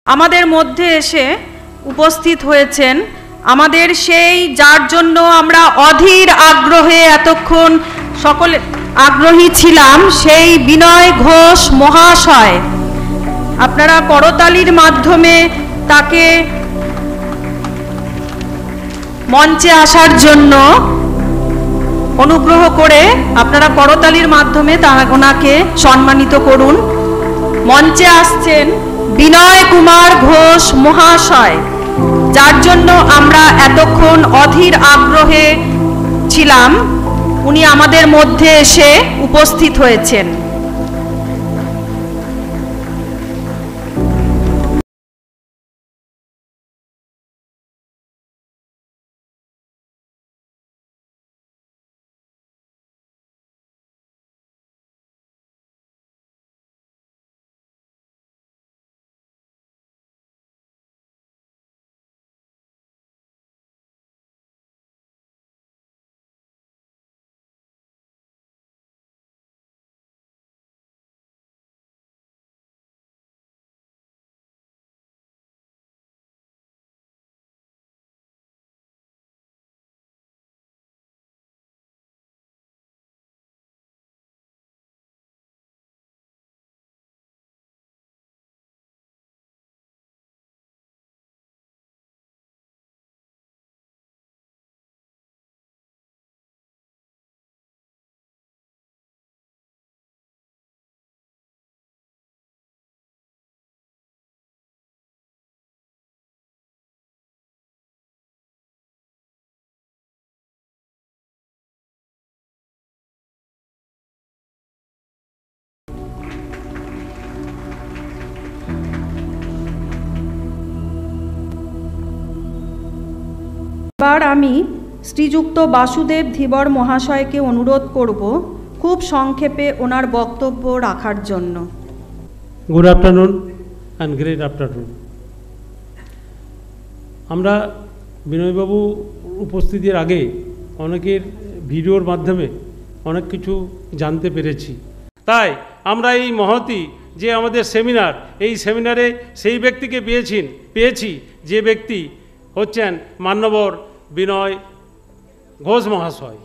আমাদের মধ্যে এসে উপস্থিত হয়েছেন আমাদের সেই যার জন্য আমরা অধীর আগ্রহে এতক্ষণ সকলে আগ্রহী ছিলাম, সেই বিনয় ঘোষ মহাশয়। আপনারা করতালির মাধ্যমে তাকে মঞ্চে আসার জন্য অনুগ্রহ করে আপনারা করতালির মাধ্যমে ওনাকে সম্মানিত করুন। মঞ্চে আসছেন বিনয় কুমার ঘোষ মহাশয়, যার জন্য আমরা এতক্ষণ অধীর আগ্রহে ছিলাম। উনি আমাদের মধ্যে এসে উপস্থিত হয়েছেন। এবার আমি শ্রীযুক্ত বাসুদেব ধীবর মহাশয়কে অনুরোধ করব খুব সংক্ষেপে ওনার বক্তব্য রাখার জন্য। Good afternoon and great afternoon. আমরা বিনয়বাবু উপস্থিতির আগে অনেকের ভিডিওর মাধ্যমে অনেক কিছু জানতে পেরেছি। তাই আমরা এই মহতি যে আমাদের সেমিনার, এই সেমিনারে সেই ব্যক্তিকে পেয়েছি যে ব্যক্তি হচ্ছেন মান্যবর বিনয় ঘোষ মহাশয়।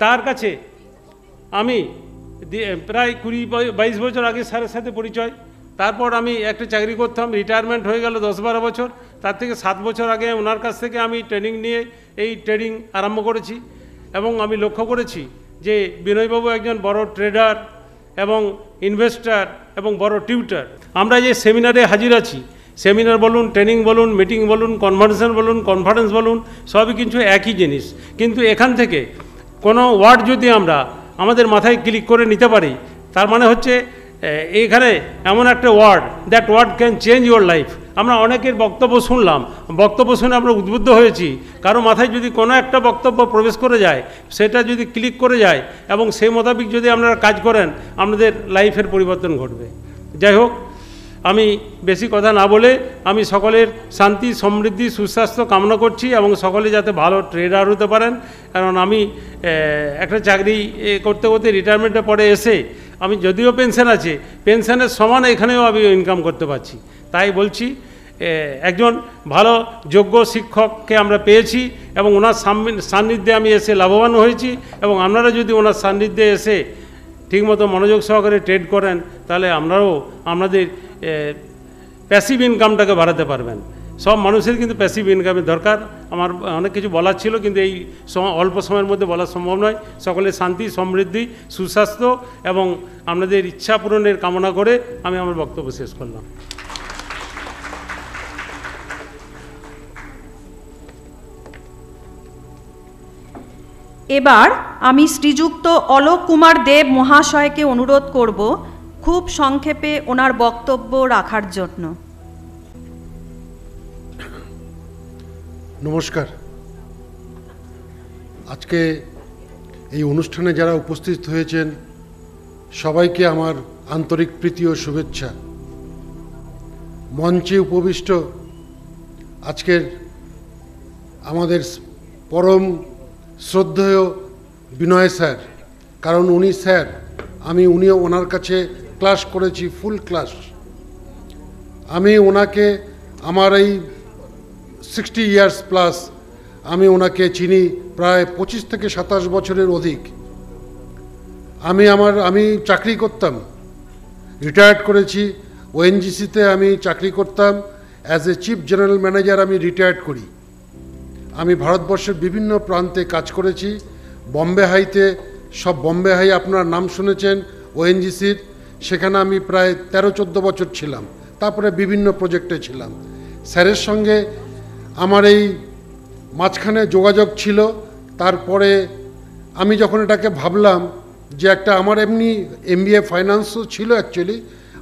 তার কাছে আমি প্রায় 20-22 বছর আগে স্যারের সাথে পরিচয়। তারপর আমি একটা চাকরি করতাম, রিটায়ারমেন্ট হয়ে গেল 10-12 বছর। তার থেকে 7 বছর আগে ওনার কাছ থেকে আমি ট্রেনিং নিয়ে এই ট্রেডিং আরম্ভ করেছি এবং আমি লক্ষ্য করেছি যে বিনয়বাবু একজন বড় ট্রেডার এবং ইনভেস্টার এবং বড় টিউটার। আমরা যে সেমিনারে হাজির আছি, সেমিনার বলুন, ট্রেনিং বলুন, মিটিং বলুন, কনভারসেশন বলুন, কনফারেন্স বলুন, সবই কিন্তু একই জিনিস। কিন্তু এখান থেকে কোনো ওয়ার্ড যদি আমরা আমাদের মাথায় ক্লিক করে নিতে পারি, তার মানে হচ্ছে এখানে এমন একটা word, that word can change your life. আমরা অনেকের বক্তব্য শুনলাম, বক্তব্য শুনে আমরা উদ্বুদ্ধ হয়েছি। কারো মাথায় যদি কোনো একটা বক্তব্য প্রবেশ করে যায়, সেটা যদি ক্লিক করে যায় এবং সেই মোতাবেক যদি আপনারা কাজ করেন, আপনাদের লাইফের পরিবর্তন ঘটবে। যাই হোক, আমি বেশি কথা না বলে আমি সকলের শান্তি, সমৃদ্ধি, সুস্বাস্থ্য কামনা করছি এবং সকলে যাতে ভালো ট্রেডার হতে পারেন। কারণ আমি একটা চাকরি করতে করতে রিটায়ারমেন্টে পরে এসে আমি যদিও পেনশন আছে, পেনশনের সমান এখানেও আমি ইনকাম করতে পারছি। তাই বলছি, একজন ভালো যোগ্য শিক্ষককে আমরা পেয়েছি এবং ওনার সান্নিধ্যে আমি এসে লাভবান হয়েছি। এবং আপনারা যদি ওনার সান্নিধ্যে এসে ঠিকমতো মনোযোগ সহকারে ট্রেড করেন, তাহলে আপনারাও আপনাদের প্যাসিভ ইনকামটাকে বাড়াতে পারবেন। সব মানুষের কিন্তু প্যাসিভ ইনকামের দরকার। আমার অনেক কিছু বলার ছিল, কিন্তু এই অল্প সময়ের মধ্যে বলা সম্ভব নয়। সকলের শান্তি, সমৃদ্ধি, সুস্বাস্থ্য এবং আপনাদের ইচ্ছা পূরণের কামনা করে আমি আমার বক্তব্য শেষ করলাম। এবার আমি শ্রীযুক্ত অলোক কুমার দেব মহাশয়কে অনুরোধ করব খুব সংক্ষেপে ওনার বক্তব্য রাখার জন্য। নমস্কার। আজকে এই অনুষ্ঠানে যারা উপস্থিত হয়েছেন সবাইকে আমার আন্তরিক প্রীতি ও শুভেচ্ছা। মঞ্চে উপবিষ্ট আজকের আমাদের পরম শ্রদ্ধেয় বিনয় স্যার, কারণ উনি স্যার, উনিও ওনার কাছে ক্লাস করেছি, ফুল ক্লাস। আমি ওনাকে আমার এই 60 ইয়ার্স প্লাস আমি ওনাকে চিনি, প্রায় 25 থেকে 27 বছরের অধিক। আমি চাকরি করতাম, রিটায়ার্ড করেছি। ওএনজিসিতে আমি চাকরি করতাম as a chief general manager. আমি রিটায়ার্ড করি। আমি ভারতবর্ষের বিভিন্ন প্রান্তে কাজ করেছি। বম্বে হাইতে, সব বম্বে হাই আপনার নাম শুনেছেন ওএনজিসির, সেখানে আমি প্রায় 13-14 বছর ছিলাম। তারপরে বিভিন্ন প্রজেক্টে ছিলাম। স্যারের সঙ্গে আমার এই মাঝখানে যোগাযোগ ছিল। তারপরে আমি যখন এটাকে ভাবলাম যে একটা, আমার এমনি MBA ফাইন্যান্সও ছিল অ্যাকচুয়ালি,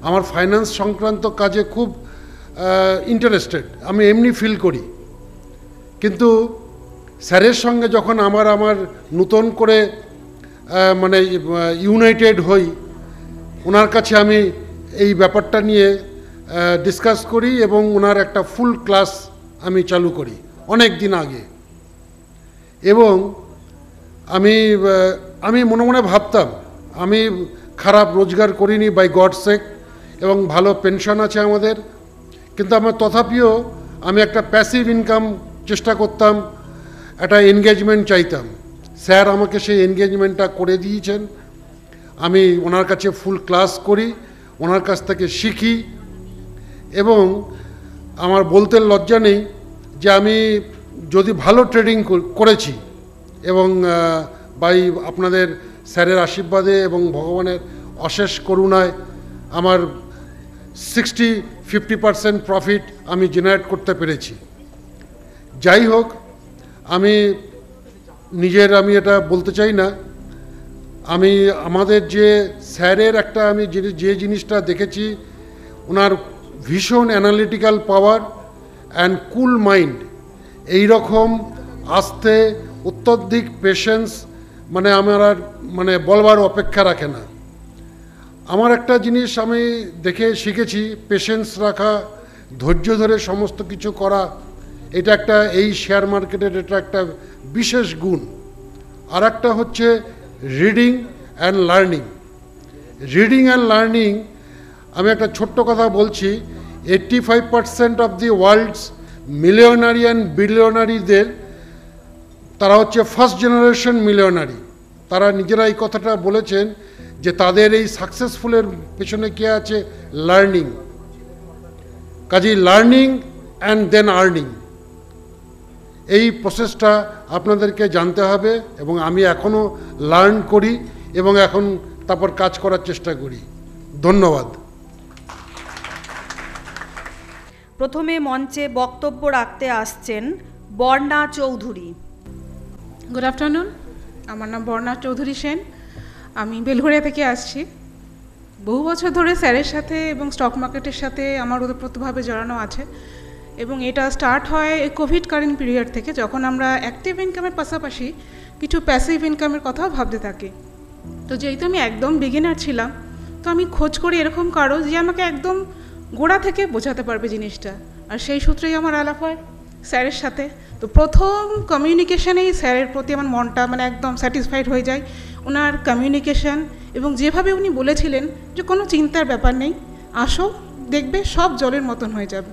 আমার ফাইন্যান্স সংক্রান্ত কাজে খুব ইন্টারেস্টেড, আমি এমনি ফিল করি। কিন্তু স্যারের সঙ্গে যখন আমার নতুন করে মানে ইউনাইটেড হই, ওনার কাছে আমি এই ব্যাপারটা নিয়ে ডিসকাস করি এবং ওনার একটা ফুল ক্লাস আমি চালু করি অনেক দিন আগে। এবং আমি মনে মনে ভাবতাম আমি খারাপ রোজগার করিনি, বাই গড সেক, এবং ভালো পেনশন আছে আমাদের। কিন্তু আমার তথাপিও আমি একটা প্যাসিভ ইনকাম চেষ্টা করতাম, একটা এনগেজমেন্ট চাইতাম। স্যার আমাকে সেই এনগেজমেন্টটা করে দিয়েছেন। আমি ওনার কাছে ফুল ক্লাস করি, ওনার কাছ থেকে শিখি। এবং আমার বলতে লজ্জা নেই যে আমি যদি ভালো ট্রেডিং করেছি, এবং বাই আপনাদের স্যারের আশীর্বাদে এবং ভগবানের অশেষ করুণায় আমার 60-50% প্রফিট আমি জেনারেট করতে পেরেছি। যাই হোক, আমি এটা বলতে চাই না। আমাদের যে স্যারের একটা আমি যে জিনিসটা দেখেছি, ওনার ভীষণ analytical power and cool mind, এই রকম আস্তে অত্যধিক পেশেন্স, মানে আমার আর বলবার অপেক্ষা রাখে না। আমার একটা জিনিস আমি দেখে শিখেছি, পেশেন্স রাখা, ধৈর্য ধরে সমস্ত কিছু করা, এটা একটা এই শেয়ার মার্কেটের এটা একটা বিশেষ গুণ। আর একটা হচ্ছে reading and learning. Reading and learning, আমি একটা ছোট্ট কথা বলছি, 85% অফ দি ওয়ার্ল্ডস মিলিয়নারি অ্যান্ড বিলিয়নারিদের, তারা হচ্ছে ফার্স্ট জেনারেশন মিলিয়নারি। তারা নিজেরা এই কথাটা বলেছেন যে তাদের এই সাকসেসফুলের পেছনে কে আছে? লার্নিং। কাজেই লার্নিং অ্যান্ড দেন আর্নিং, এই প্রসেসটা আপনাদেরকে জানতে হবে। এবং আমি এখনও লার্ন করি এবং এখন তারপর কাজ করার চেষ্টা করি। ধন্যবাদ। প্রথমে মঞ্চে বক্তব্য রাখতে আসছেন বর্ণা চৌধুরী। গুড আফটারনুন, আমার নাম বর্ণা চৌধুরী সেন। আমি বেলঘরিয়া থেকে আসছি। বহু বছর ধরে স্যারের সাথে এবং স্টক মার্কেটের সাথে আমার ওতপ্রোতভাবে জড়ানো আছে। এবং এটা স্টার্ট হয় কোভিডকালীন পিরিয়ড থেকে, যখন আমরা অ্যাক্টিভ ইনকামের পাশাপাশি কিছু প্যাসিভ ইনকামের কথাও ভাবতে থাকি। তো যেহেতু আমি একদম বিগিনার ছিলাম, তো আমি খোঁজ করি এরকম কারো যে আমাকে একদম গোড়া থেকে বোঝাতে পারবে জিনিসটা। আর সেই সূত্রেই আমার আলাপ হয় স্যারের সাথে। তো প্রথম কমিউনিকেশনেই স্যারের প্রতি আমার মনটা একদম স্যাটিসফাইড হয়ে যায়। ওনার কমিউনিকেশন এবং যেভাবে উনি বলেছিলেন যে কোনো চিন্তার ব্যাপার নেই, আসো দেখবে সব জলের মতন হয়ে যাবে,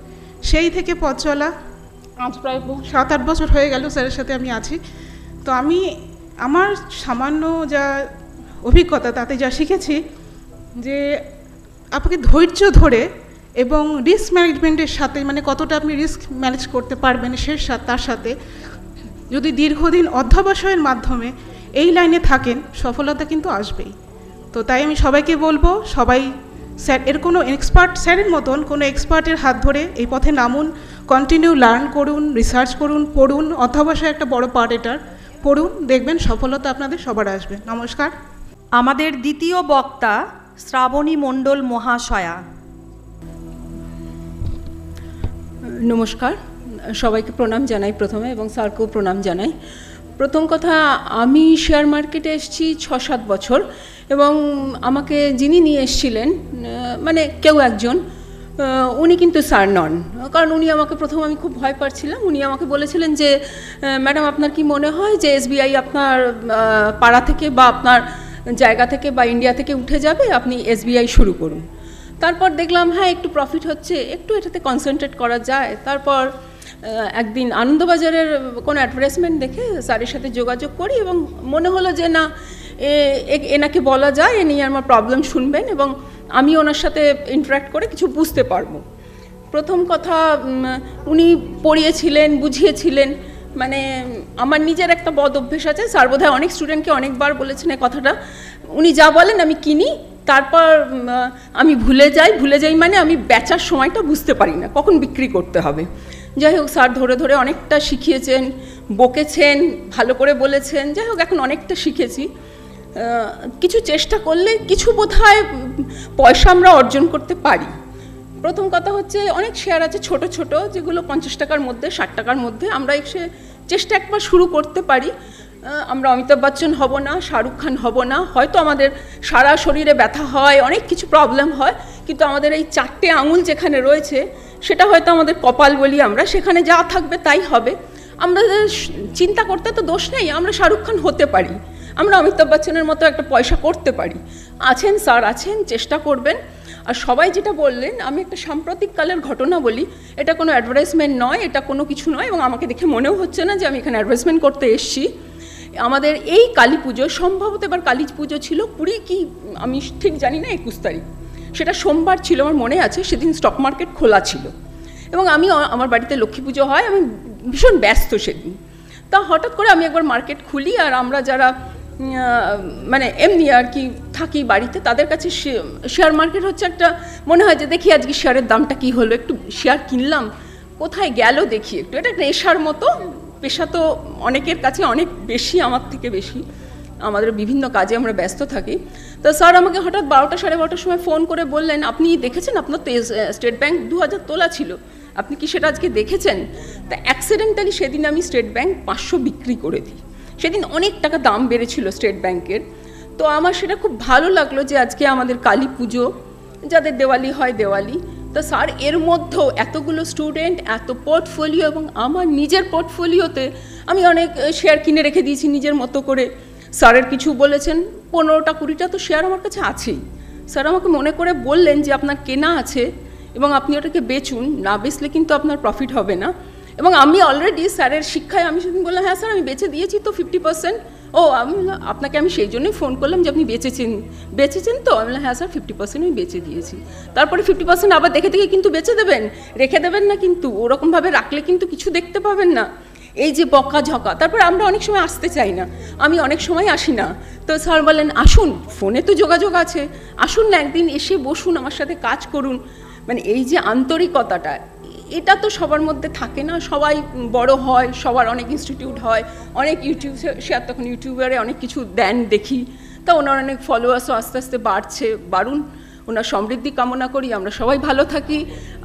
সেই থেকে পথ চলা। আজ প্রায় 7-8 বছর হয়ে গেল স্যারের সাথে আমি আছি। তো আমি আমার সামান্য যা অভিজ্ঞতা তাতে যা শিখেছি যে আপনাকে ধৈর্য ধরে এবং রিস্ক ম্যানেজমেন্টের সাথে, কতটা আপনি রিস্ক ম্যানেজ করতে পারবেন তার সাথে যদি দীর্ঘদিন অধ্যবসায়ের মাধ্যমে এই লাইনে থাকেন, সফলতা কিন্তু আসবেই। তো তাই আমি সবাইকে বলবো, সবাই স্যার এর কোনো এক্সপার্ট, স্যারের মতন কোনো এক্সপার্টের হাত ধরে এই পথে নামুন, কন্টিনিউ লার্ন করুন, রিসার্চ করুন, পড়ুন। অধ্যবসায় একটা বড় পার্ট এটার, পড়ুন, দেখবেন সফলতা আপনাদের সবার আসবে। নমস্কার। আমাদের দ্বিতীয় বক্তা শ্রাবণী মণ্ডল মহাশয়া। নমস্কার, সবাইকে প্রণাম জানাই প্রথমে, এবং স্যারকেও প্রণাম জানাই। প্রথম কথা, আমি শেয়ার মার্কেটে এসেছি 6-7 বছর, এবং আমাকে যিনি নিয়ে এসেছিলেন কেউ একজন, উনি কিন্তু স্যার নন। কারণ উনি আমাকে আমি খুব ভয় পাচ্ছিলাম। উনি আমাকে বলেছিলেন যে ম্যাডাম, আপনার কি মনে হয় যে SBI আপনার পাড়া থেকে বা আপনার জায়গা থেকে বা ইন্ডিয়া থেকে উঠে যাবে, আপনি SBI শুরু করুন। তো তারপর দেখলাম হ্যাঁ একটু প্রফিট হচ্ছে, একটু এটাতে কনসেন্ট্রেট করা যায়। তারপর একদিন আনন্দবাজারের কোনো অ্যাডভার্টাইজমেন্ট দেখে স্যারের সাথে যোগাযোগ করি এবং মনে হলো যে না এনাকে বলা যায়, এ নিয়ে আমার প্রবলেম শুনবেন এবং আমি ওনার সাথে ইন্টারাক্ট করে কিছু বুঝতে পারবো। প্রথম কথা উনি পড়িয়েছিলেন, বুঝিয়েছিলেন। মানে আমার নিজের একটা বদ অভ্যেস আছে, স্যার বোধহয় অনেক স্টুডেন্টকে অনেকবার বলেছেন এই কথাটা, উনি যা বলেন আমি কিনি, তারপর আমি ভুলে যাই মানে আমি বেচার সময়টা বুঝতে পারি না কখন বিক্রি করতে হবে। যাই হোক স্যার ধরে ধরে অনেকটা শিখিয়েছেন, বকেছেন, ভালো করে বলেছেন। যাই হোক এখন অনেকটা শিখেছি। কিছু চেষ্টা করলে কিছু বোধহয় পয়সা আমরা অর্জন করতে পারি। প্রথম কথা হচ্ছে অনেক শেয়ার আছে ছোট ছোট, যেগুলো 50 টাকার মধ্যে, 60 টাকার মধ্যে। আমরা এসে চেষ্টা একবার শুরু করতে পারি। আমরা অমিতাভ বচ্চন হব না, শাহরুখ খান হব না, হয়তো আমাদের সারা শরীরে ব্যথা হয়, অনেক কিছু প্রবলেম হয়, কিন্তু আমাদের এই 4টে আঙুল যেখানে রয়েছে সেটা হয়তো আমাদের কপাল বলি আমরা, সেখানে যা থাকবে তাই হবে। আমরা চিন্তা করতে তো দোষ নেই, আমরা শাহরুখ খান হতে পারি, আমরা অমিতাভ বচ্চনের মতো একটা পয়সা করতে পারি। আছেন স্যার, আছেন, চেষ্টা করবেন। আর সবাই যেটা বললেন, আমি একটা সাম্প্রতিককালের ঘটনা বলি, এটা কোনো অ্যাডভার্টাইজমেন্ট নয়, এটা কোনো কিছু নয়, এবং আমাকে দেখে মনেও হচ্ছে না যে আমি এখানে অ্যাডভার্টাইজমেন্ট করতে এসেছি। আমাদের এই কালী পুজো, সম্ভবত এবার কালী পুজো ছিল 20 কি আমি ঠিক জানি না, 21 তারিখ, সেটা সোমবার ছিল আমার মনে আছে। সেদিন স্টক মার্কেট খোলা ছিল এবং আমি আমার বাড়িতে লক্ষ্মী পুজো হয়, আমি ভীষণ ব্যস্ত সেদিন। তা হঠাৎ করে আমি একবার মার্কেট খুলি, আর আমরা যারা মানে এমনি আর কি থাকি বাড়িতে, তাদের কাছে শেয়ার মার্কেট হচ্ছে একটা, মনে হয় যে দেখি আজকে শেয়ারের দামটা কি হলো, একটু শেয়ার কিনলাম, কোথায় গেল দেখি একটু। এটা একটা নেশার মতো পেশা, তো অনেকের কাছে অনেক বেশি, আমার থেকে বেশি, আমাদের বিভিন্ন কাজে আমরা ব্যস্ত থাকি। তো স্যার আমাকে হঠাৎ 12টা সাড়ে 12টার সময় ফোন করে বললেন, আপনি দেখেছেন আপনার তো স্টেট ব্যাংক 2000 তোলা ছিল, আপনি কি সেটা আজকে দেখেছেন? তা অ্যাক্সিডেন্টালি সেদিন আমি স্টেট ব্যাংক 500 বিক্রি করে দিই। সেদিন অনেক টাকা দাম বেড়েছিল স্টেট ব্যাংকের। তো আমার সেটা খুব ভালো লাগলো যে আজকে আমাদের কালী পুজো, যাদের দেওয়ালি হয় দেওয়ালি, তো স্যার এর মধ্যেও এতগুলো স্টুডেন্ট, এত পোর্টফোলিও, এবং আমার নিজের পোর্টফোলিওতে আমি অনেক শেয়ার কিনে রেখে দিয়েছি নিজের মতো করে। স্যারের কিছু বলেছেন, 15টা 20টা তো শেয়ার আমার কাছে আছেই। স্যার আমাকে মনে করে বললেন যে আপনার কেনা আছে এবং আপনি ওটাকে বেচুন, না বেচলে কিন্তু আপনার প্রফিট হবে না। এবং আমি অলরেডি স্যারের শিক্ষায় আমি সেদিন বললাম, হ্যাঁ স্যার আমি বেচে দিয়েছি তো 50%। ও আমি আপনাকে আমি সেই জন্যই ফোন করলাম যে আপনি বেচেছেন তো? আমি বললাম হ্যাঁ স্যার 50% আমি বেচে দিয়েছি। তারপরে 50% আবার দেখে কিন্তু বেচে দেবেন, রেখে দেবেন না, কিন্তু ওরকমভাবে রাখলে কিন্তু কিছু দেখতে পাবেন না। এই যে বকা ঝকা, তারপরে আমরা অনেক সময় আসতে চাই না, আমি অনেক সময় আসি না। তো স্যার বলেন আসুন, ফোনে তো যোগাযোগ আছে, আসুন না একদিন এসে বসুন, আমার সাথে কাজ করুন। মানে এই যে আন্তরিকতাটা, এটা তো সবার মধ্যে থাকে না। সবাই বড় হয়, সবার অনেক ইনস্টিটিউট হয়, অনেক ইউটিউব শেয়ার, তখন ইউটিউবারে অনেক কিছু দেন দেখি, তা ওনার অনেক ফলোয়ার্সও আস্তে আস্তে বাড়ছে, বাড়ুন, ওনার সমৃদ্ধি কামনা করি, আমরা সবাই ভালো থাকি।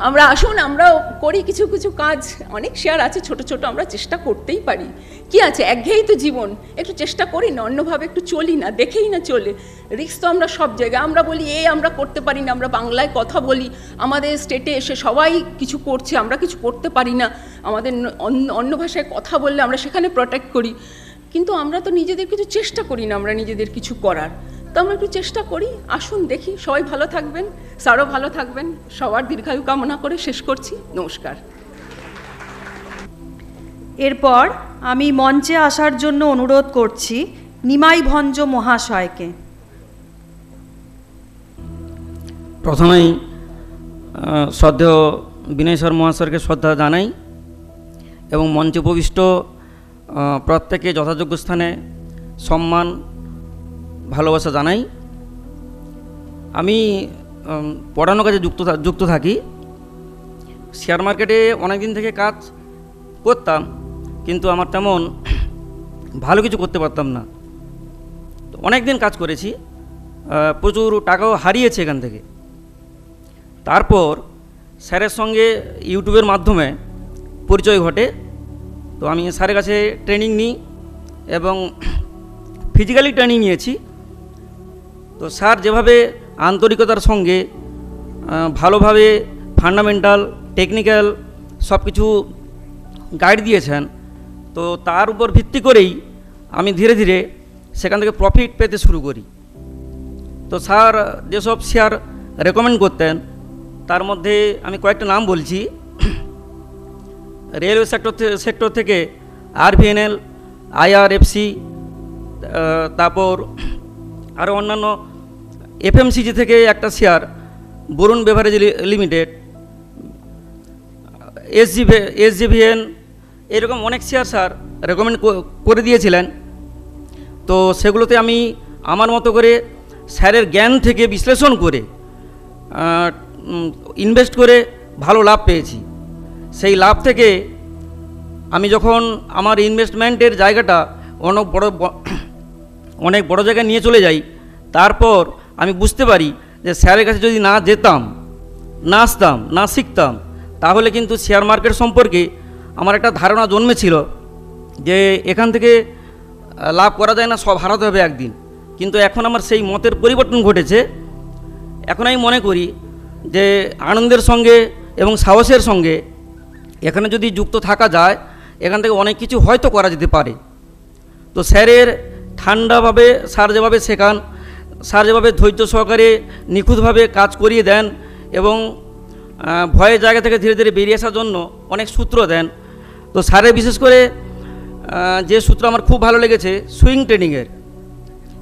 আমরা আসুন, আমরাও করি কিছু কিছু কাজ, অনেক শেয়ার আছে ছোট ছোট, আমরা চেষ্টা করতেই পারি। কি আছে, একঘেয়েই তো জীবন, একটু চেষ্টা করি না, অন্যভাবে একটু চলি না, দেখেই না চলে। রিস্ক তো আমরা সব জায়গায়, আমরা বলি আমরা করতে পারি না, আমরা বাংলায় কথা বলি, আমাদের স্টেটে এসে সবাই কিছু করছে, আমরা কিছু করতে পারি না, আমাদের অন্য ভাষায় কথা বললে আমরা সেখানে প্রোটেক্ট করি, কিন্তু আমরা তো নিজেদের কিছু চেষ্টা করি না, আমরা নিজেদের কিছু করার। তো আমরা একটু চেষ্টা করি, আসুন দেখি, সবাই ভালো থাকবেন, স্যারও ভালো থাকবেন, সবার দীর্ঘায়ু কামনা করে শেষ করছি, নমস্কার। এরপর আমি মঞ্চে আসার জন্য অনুরোধ করছি নিমাই ভঞ্জ মহাশয়কে। প্রথমেই শ্রদ্ধেয় বিনয় স্যার মহাশয়কে শ্রদ্ধা জানাই এবং মঞ্চে উপবিষ্ট প্রত্যেকে যথাযোগ্য স্থানে সম্মান ভালোবাসা জানাই। আমি পড়ানোর কাজে যুক্ত থাকি। শেয়ার মার্কেটে অনেক দিন থেকে কাজ করতাম, কিন্তু আমার তেমন ভালো কিছু করতে পারতাম না। অনেক দিন কাজ করেছি, প্রচুর টাকাও হারিয়েছি এখান থেকে। তারপর স্যারের সঙ্গে ইউটিউবের মাধ্যমে পরিচয় ঘটে। তো আমি স্যারের কাছে ট্রেনিং নিই এবং ফিজিক্যালি ট্রেনিং নিয়েছি। তো স্যার যেভাবে আন্তরিকতার সঙ্গে ভালোভাবে ফান্ডামেন্টাল, টেকনিক্যাল সব কিছু গাইড দিয়েছেন, তো তার উপর ভিত্তি করেই আমি ধীরে ধীরে সেখান থেকে প্রফিট পেতে শুরু করি। তো স্যার যেসব শেয়ার রেকমেন্ড করতেন। তার মধ্যে আমি কয়েকটা নাম বলছি। রেলওয়ে সেক্টর থেকে RVNL, IRFC, তারপর আরও অন্যান্য FMCG থেকে একটা share, Varun beverage limited, SGVN, এরকম অনেক শেয়ার স্যার রেকমেন্ড করে দিয়েছিলেন। তো সেগুলোতে আমি আমার মতো করে স্যারের জ্ঞান থেকে বিশ্লেষণ করে ইনভেস্ট করে ভালো লাভ পেয়েছি। সেই লাভ থেকে আমি যখন আমার ইনভেস্টমেন্টের জায়গাটা অনেক বড় জায়গায় নিয়ে চলে যাই, তারপর আমি বুঝতে পারি যে স্যারের কাছে যদি না যেতাম, না আসতাম, না শিখতাম, তাহলে কিন্তু শেয়ার মার্কেট সম্পর্কে আমার একটা ধারণা জন্মেছিল যে এখান থেকে লাভ করা যায় না, সব হারাতে হবে একদিন। কিন্তু এখন আমার সেই মতের পরিবর্তন ঘটেছে। এখন আমি মনে করি যে আনন্দের সঙ্গে এবং সাহসের সঙ্গে এখানে যদি যুক্ত থাকা যায়, এখান থেকে অনেক কিছু হয়তো করা যেতে পারে। তো স্যারের ঠান্ডাভাবে স্যার যেভাবে শেখান, স্যার যেভাবে ধৈর্য সহকারে নিখুঁতভাবে কাজ করিয়ে দেন এবং ভয়ের জায়গা থেকে ধীরে ধীরে বেরিয়ে আসার জন্য অনেক সূত্র দেন। তো স্যারের বিশেষ করে যে সূত্র আমার খুব ভালো লেগেছে সুইং ট্রেডিংয়ের,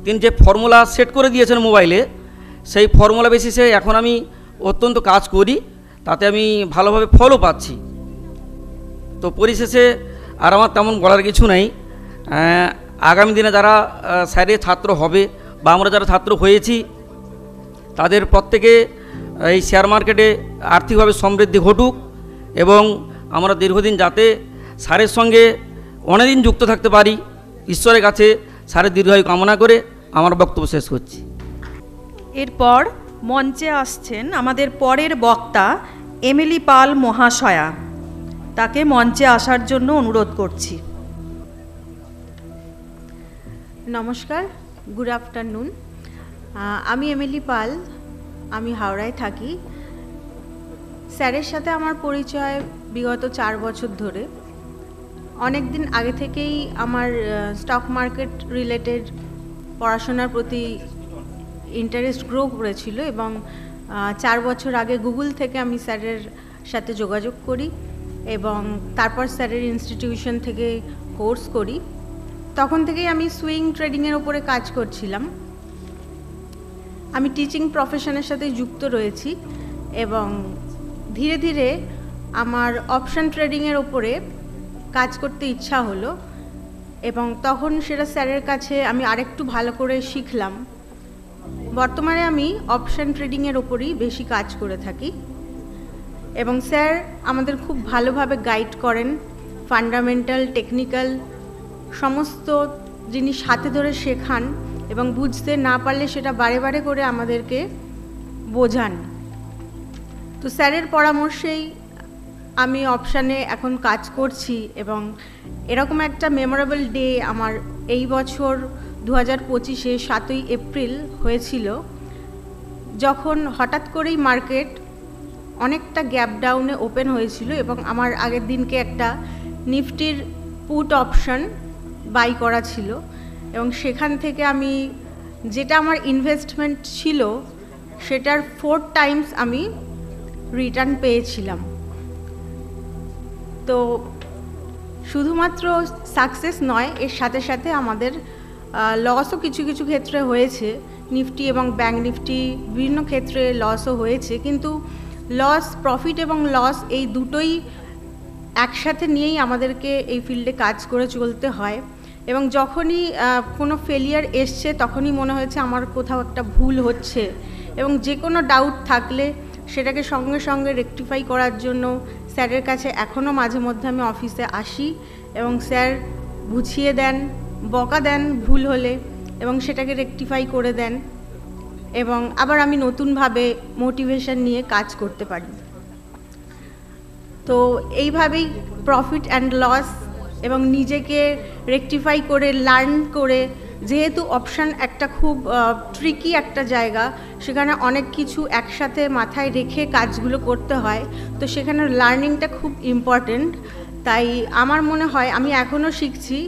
তিনি যে ফর্মুলা সেট করে দিয়েছেন মোবাইলে, সেই ফর্মুলা বেসিসে এখন আমি অত্যন্ত কাজ করি, তাতে আমি ভালোভাবে ফলও পাচ্ছি। তো পরিশেষে আর আমার তেমন বলার কিছু নেই। আগামী দিনে যারা স্যারের ছাত্র হবে বা আমরা যারা ছাত্র হয়েছি, তাদের প্রত্যেকে এই শেয়ার মার্কেটে আর্থিকভাবে সমৃদ্ধি ঘটুক এবং আমরা দীর্ঘদিন যাতে স্যারের সঙ্গে অনেকদিন যুক্ত থাকতে পারি, ঈশ্বরের কাছে স্যারের দীর্ঘায়ু কামনা করে আমার বক্তব্য শেষ করছি। এরপর মঞ্চে আসছেন আমাদের পরের বক্তা এমিলি পাল মহাশয়া। তাকে মঞ্চে আসার জন্য অনুরোধ করছি। নমস্কার, গুড আফটারনুন। আমি এমিলি পাল, আমি হাওড়ায় থাকি। স্যারের সাথে আমার পরিচয় বিগত 4 বছর ধরে। অনেক দিন আগে থেকেই আমার স্টক মার্কেট রিলেটেড পড়াশোনার প্রতি ইন্টারেস্ট গ্রো করেছিল এবং 4 বছর আগে গুগল থেকে আমি স্যারের সাথে যোগাযোগ করি এবং তারপর স্যারের ইনস্টিটিউশন থেকে কোর্স করি। তখন থেকেই আমি সুইং ট্রেডিংয়ের ওপরে কাজ করছিলাম। আমি টিচিং প্রফেশনের সাথে যুক্ত রয়েছি এবং ধীরে ধীরে আমার অপশন ট্রেডিংয়ের ওপরে কাজ করতে ইচ্ছা হলো এবং তখন সেটা স্যারের কাছে আমি আরেকটু ভালো করে শিখলাম। বর্তমানে আমি অপশন ট্রেডিংয়ের ওপরেই বেশি কাজ করে থাকি এবং স্যার আমাদের খুব ভালোভাবে গাইড করেন। ফান্ডামেন্টাল, টেকনিক্যাল সমস্ত জিনিস হাতে ধরে শেখান এবং বুঝতে না পারলে সেটা বারে বারে করে আমাদেরকে বোঝান। তো স্যারের পরামর্শেই আমি অপশানে এখন কাজ করছি এবং এরকম একটা মেমোরেবল ডে আমার এই বছর 2025-এ 7ই এপ্রিল হয়েছিল, যখন হঠাৎ করেই মার্কেট অনেকটা গ্যাপ ডাউনে ওপেন হয়েছিল এবং আমার আগের দিনকে একটা নিফটির পুট অপশন বাই করা ছিল এবং সেখান থেকে আমি যেটা আমার ইনভেস্টমেন্ট ছিল সেটার 4 টাইমস আমি রিটার্ন পেয়েছিলাম। তো শুধুমাত্র সাকসেস নয়, এর সাথে সাথে আমাদের লসও কিছু কিছু ক্ষেত্রে হয়েছে। নিফটি এবং ব্যাঙ্ক নিফটি বিভিন্ন ক্ষেত্রে লসও হয়েছে, কিন্তু লস, প্রফিট এবং লস এই দুটোই একসাথে নিয়েই আমাদেরকে এই ফিল্ডে কাজ করে চলতে হয় এবং যখনই কোনো ফেলিয়ার এসছে তখনই মনে হয়েছে আমার কোথাও একটা ভুল হচ্ছে এবং যে কোনো ডাউট থাকলে সেটাকে সঙ্গে সঙ্গে রেকটিফাই করার জন্য স্যারের কাছে এখনও মাঝে মধ্যে আমি অফিসে আসি এবং স্যার বুঝিয়ে দেন, বকা দেন ভুল হলে এবং সেটাকে রেকটিফাই করে দেন এবং আবার আমি নতুনভাবে মোটিভেশন নিয়ে কাজ করতে পারি। তো এইভাবেই প্রফিট অ্যান্ড লস এবং নিজেকে রেকটিফাই করে লার্ন করে, যেহেতু অপশান একটা খুব ট্রিকি একটা জায়গা, সেখানে অনেক কিছু একসাথে মাথায় রেখে কাজগুলো করতে হয়, তো সেখানে লার্নিংটা খুব ইম্পর্টেন্ট। তাই আমার মনে হয়, আমি এখনও শিখছি,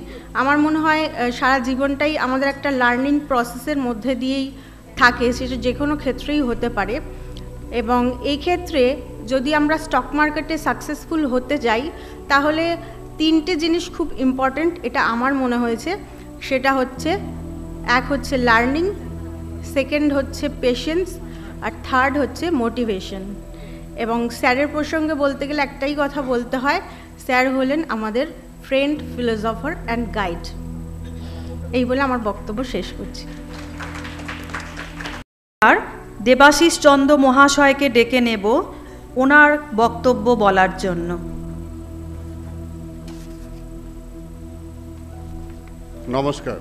আমার মনে হয় সারা জীবনটাই আমাদের একটা লার্নিং প্রসেসের মধ্যে দিয়েই থাকে, সেটা যে কোনো ক্ষেত্রেই হতে পারে। এবং এই ক্ষেত্রে যদি আমরা স্টক মার্কেটে সাকসেসফুল হতে যাই তাহলে 3টে জিনিস খুব ইম্পর্ট্যান্ট, এটা আমার মনে হয়েছে। সেটা হচ্ছে, এক হচ্ছে লার্নিং, সেকেন্ড হচ্ছে পেশেন্স, আর থার্ড হচ্ছে মোটিভেশন। এবং স্যারের প্রসঙ্গে বলতে গেলে একটাই কথা বলতে হয়, স্যার হলেন আমাদের ফ্রেন্ড, ফিলোসফার অ্যান্ড গাইড। এই বলে আমার বক্তব্য শেষ করছি। আর দেবাশিস চন্দ্র মহাশয়কে ডেকে নেব ওনার বক্তব্য বলার জন্য। নমস্কার,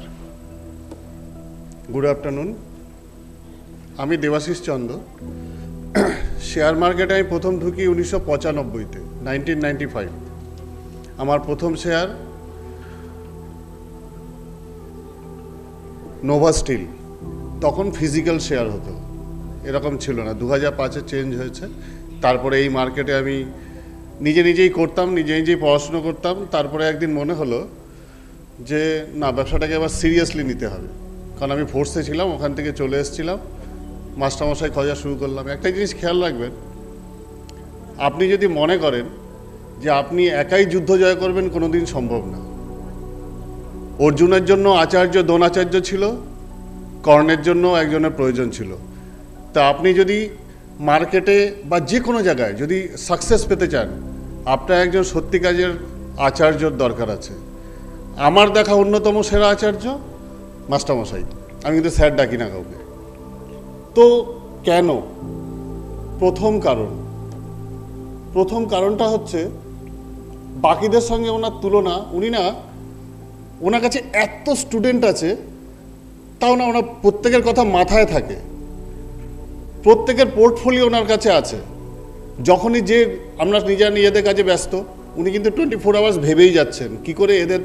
গুড আফটারনুন। আমি দেবাশিস চন্দ্র। শেয়ার মার্কেটে আমি প্রথম ঢুকি 1995-তে, 1995। আমার প্রথম শেয়ার নোভা স্টিল, তখন ফিজিক্যাল শেয়ার হতো, এরকম ছিল না। 2005-এ চেঞ্জ হয়েছে। তারপরে এই মার্কেটে আমি নিজেই করতাম, নিজেই পড়াশুনো করতাম। তারপরে একদিন মনে হলো যে না, ব্যবসাটাকে এবার সিরিয়াসলি নিতে হবে। কারণ আমি ফোর্সে ছিলাম, ওখান থেকে চলে এসেছিলাম, মাস্টারমশাই খোঁজা শুরু করলাম। একটা জিনিস খেয়াল রাখবেন, আপনি যদি মনে করেন যে আপনি একাই যুদ্ধ জয় করবেন, কোনো দিন সম্ভব না। অর্জুনের জন্য আচার্য দ্রোণাচার্য ছিল, কর্ণের জন্য একজনের প্রয়োজন ছিল। তা আপনি যদি মার্কেটে বা যে কোনো জায়গায় যদি সাকসেস পেতে চান, আপনার একজন সত্যিকারের আচার্যর দরকার আছে। আমার দেখা অন্যতম সেরা আচার্য মাস্টারমশাই, আমি কিন্তু স্যার ডাকি না কাউকে। তো কেন? প্রথম কারণটা হচ্ছে বাকিদের সঙ্গে ওনার তুলনা, ওনার কাছে এত স্টুডেন্ট আছে, তাও না ওনার প্রত্যেকের কথা মাথায় থাকে, প্রত্যেকের পোর্টফোলিও ওনার কাছে আছে। যখনই যে আমরা নিজেদের কাজে ব্যস্ত, উনি কিন্তু 24 আওয়ার্স ভেবেই যাচ্ছেন কি করে এদের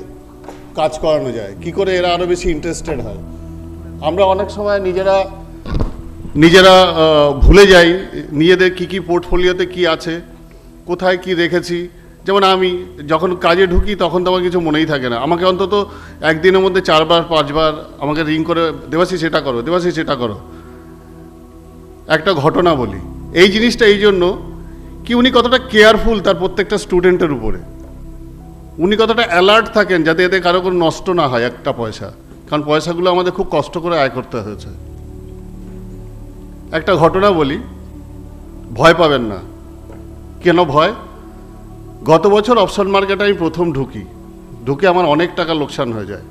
কাজ করানো যায়, কি করে এরা আরও বেশি ইন্টারেস্টেড হয়। আমরা অনেক সময় নিজেরা ভুলে যাই নিজেদের কি পোর্টফোলিওতে কি আছে, কোথায় কি রেখেছি। যেমন আমি যখন কাজে ঢুকি তখন তো আমার কিছু মনেই থাকে না। আমাকে অন্তত একদিনের মধ্যে 4বার 5বার আমাকে রিং করে, দেবাশিস এটা করো, দেবাশিস এটা করো। একটা ঘটনা বলি, এই জিনিসটা এই জন্য কি, উনি কতটা কেয়ারফুল তার প্রত্যেকটা স্টুডেন্টের উপরে, উনি কতটা অ্যালার্ট থাকেন যাতে এতে কারো কোনো নষ্ট না হয় একটা পয়সা। কারণ পয়সাগুলো আমাদের খুব কষ্ট করে আয় করতে হয়েছে। একটা ঘটনা বলি, ভয় পাবেন না। কেন ভয়? গত বছর অপশন মার্কেটে আমি প্রথম ঢুকে আমার অনেক টাকা লোকসান হয়ে যায়।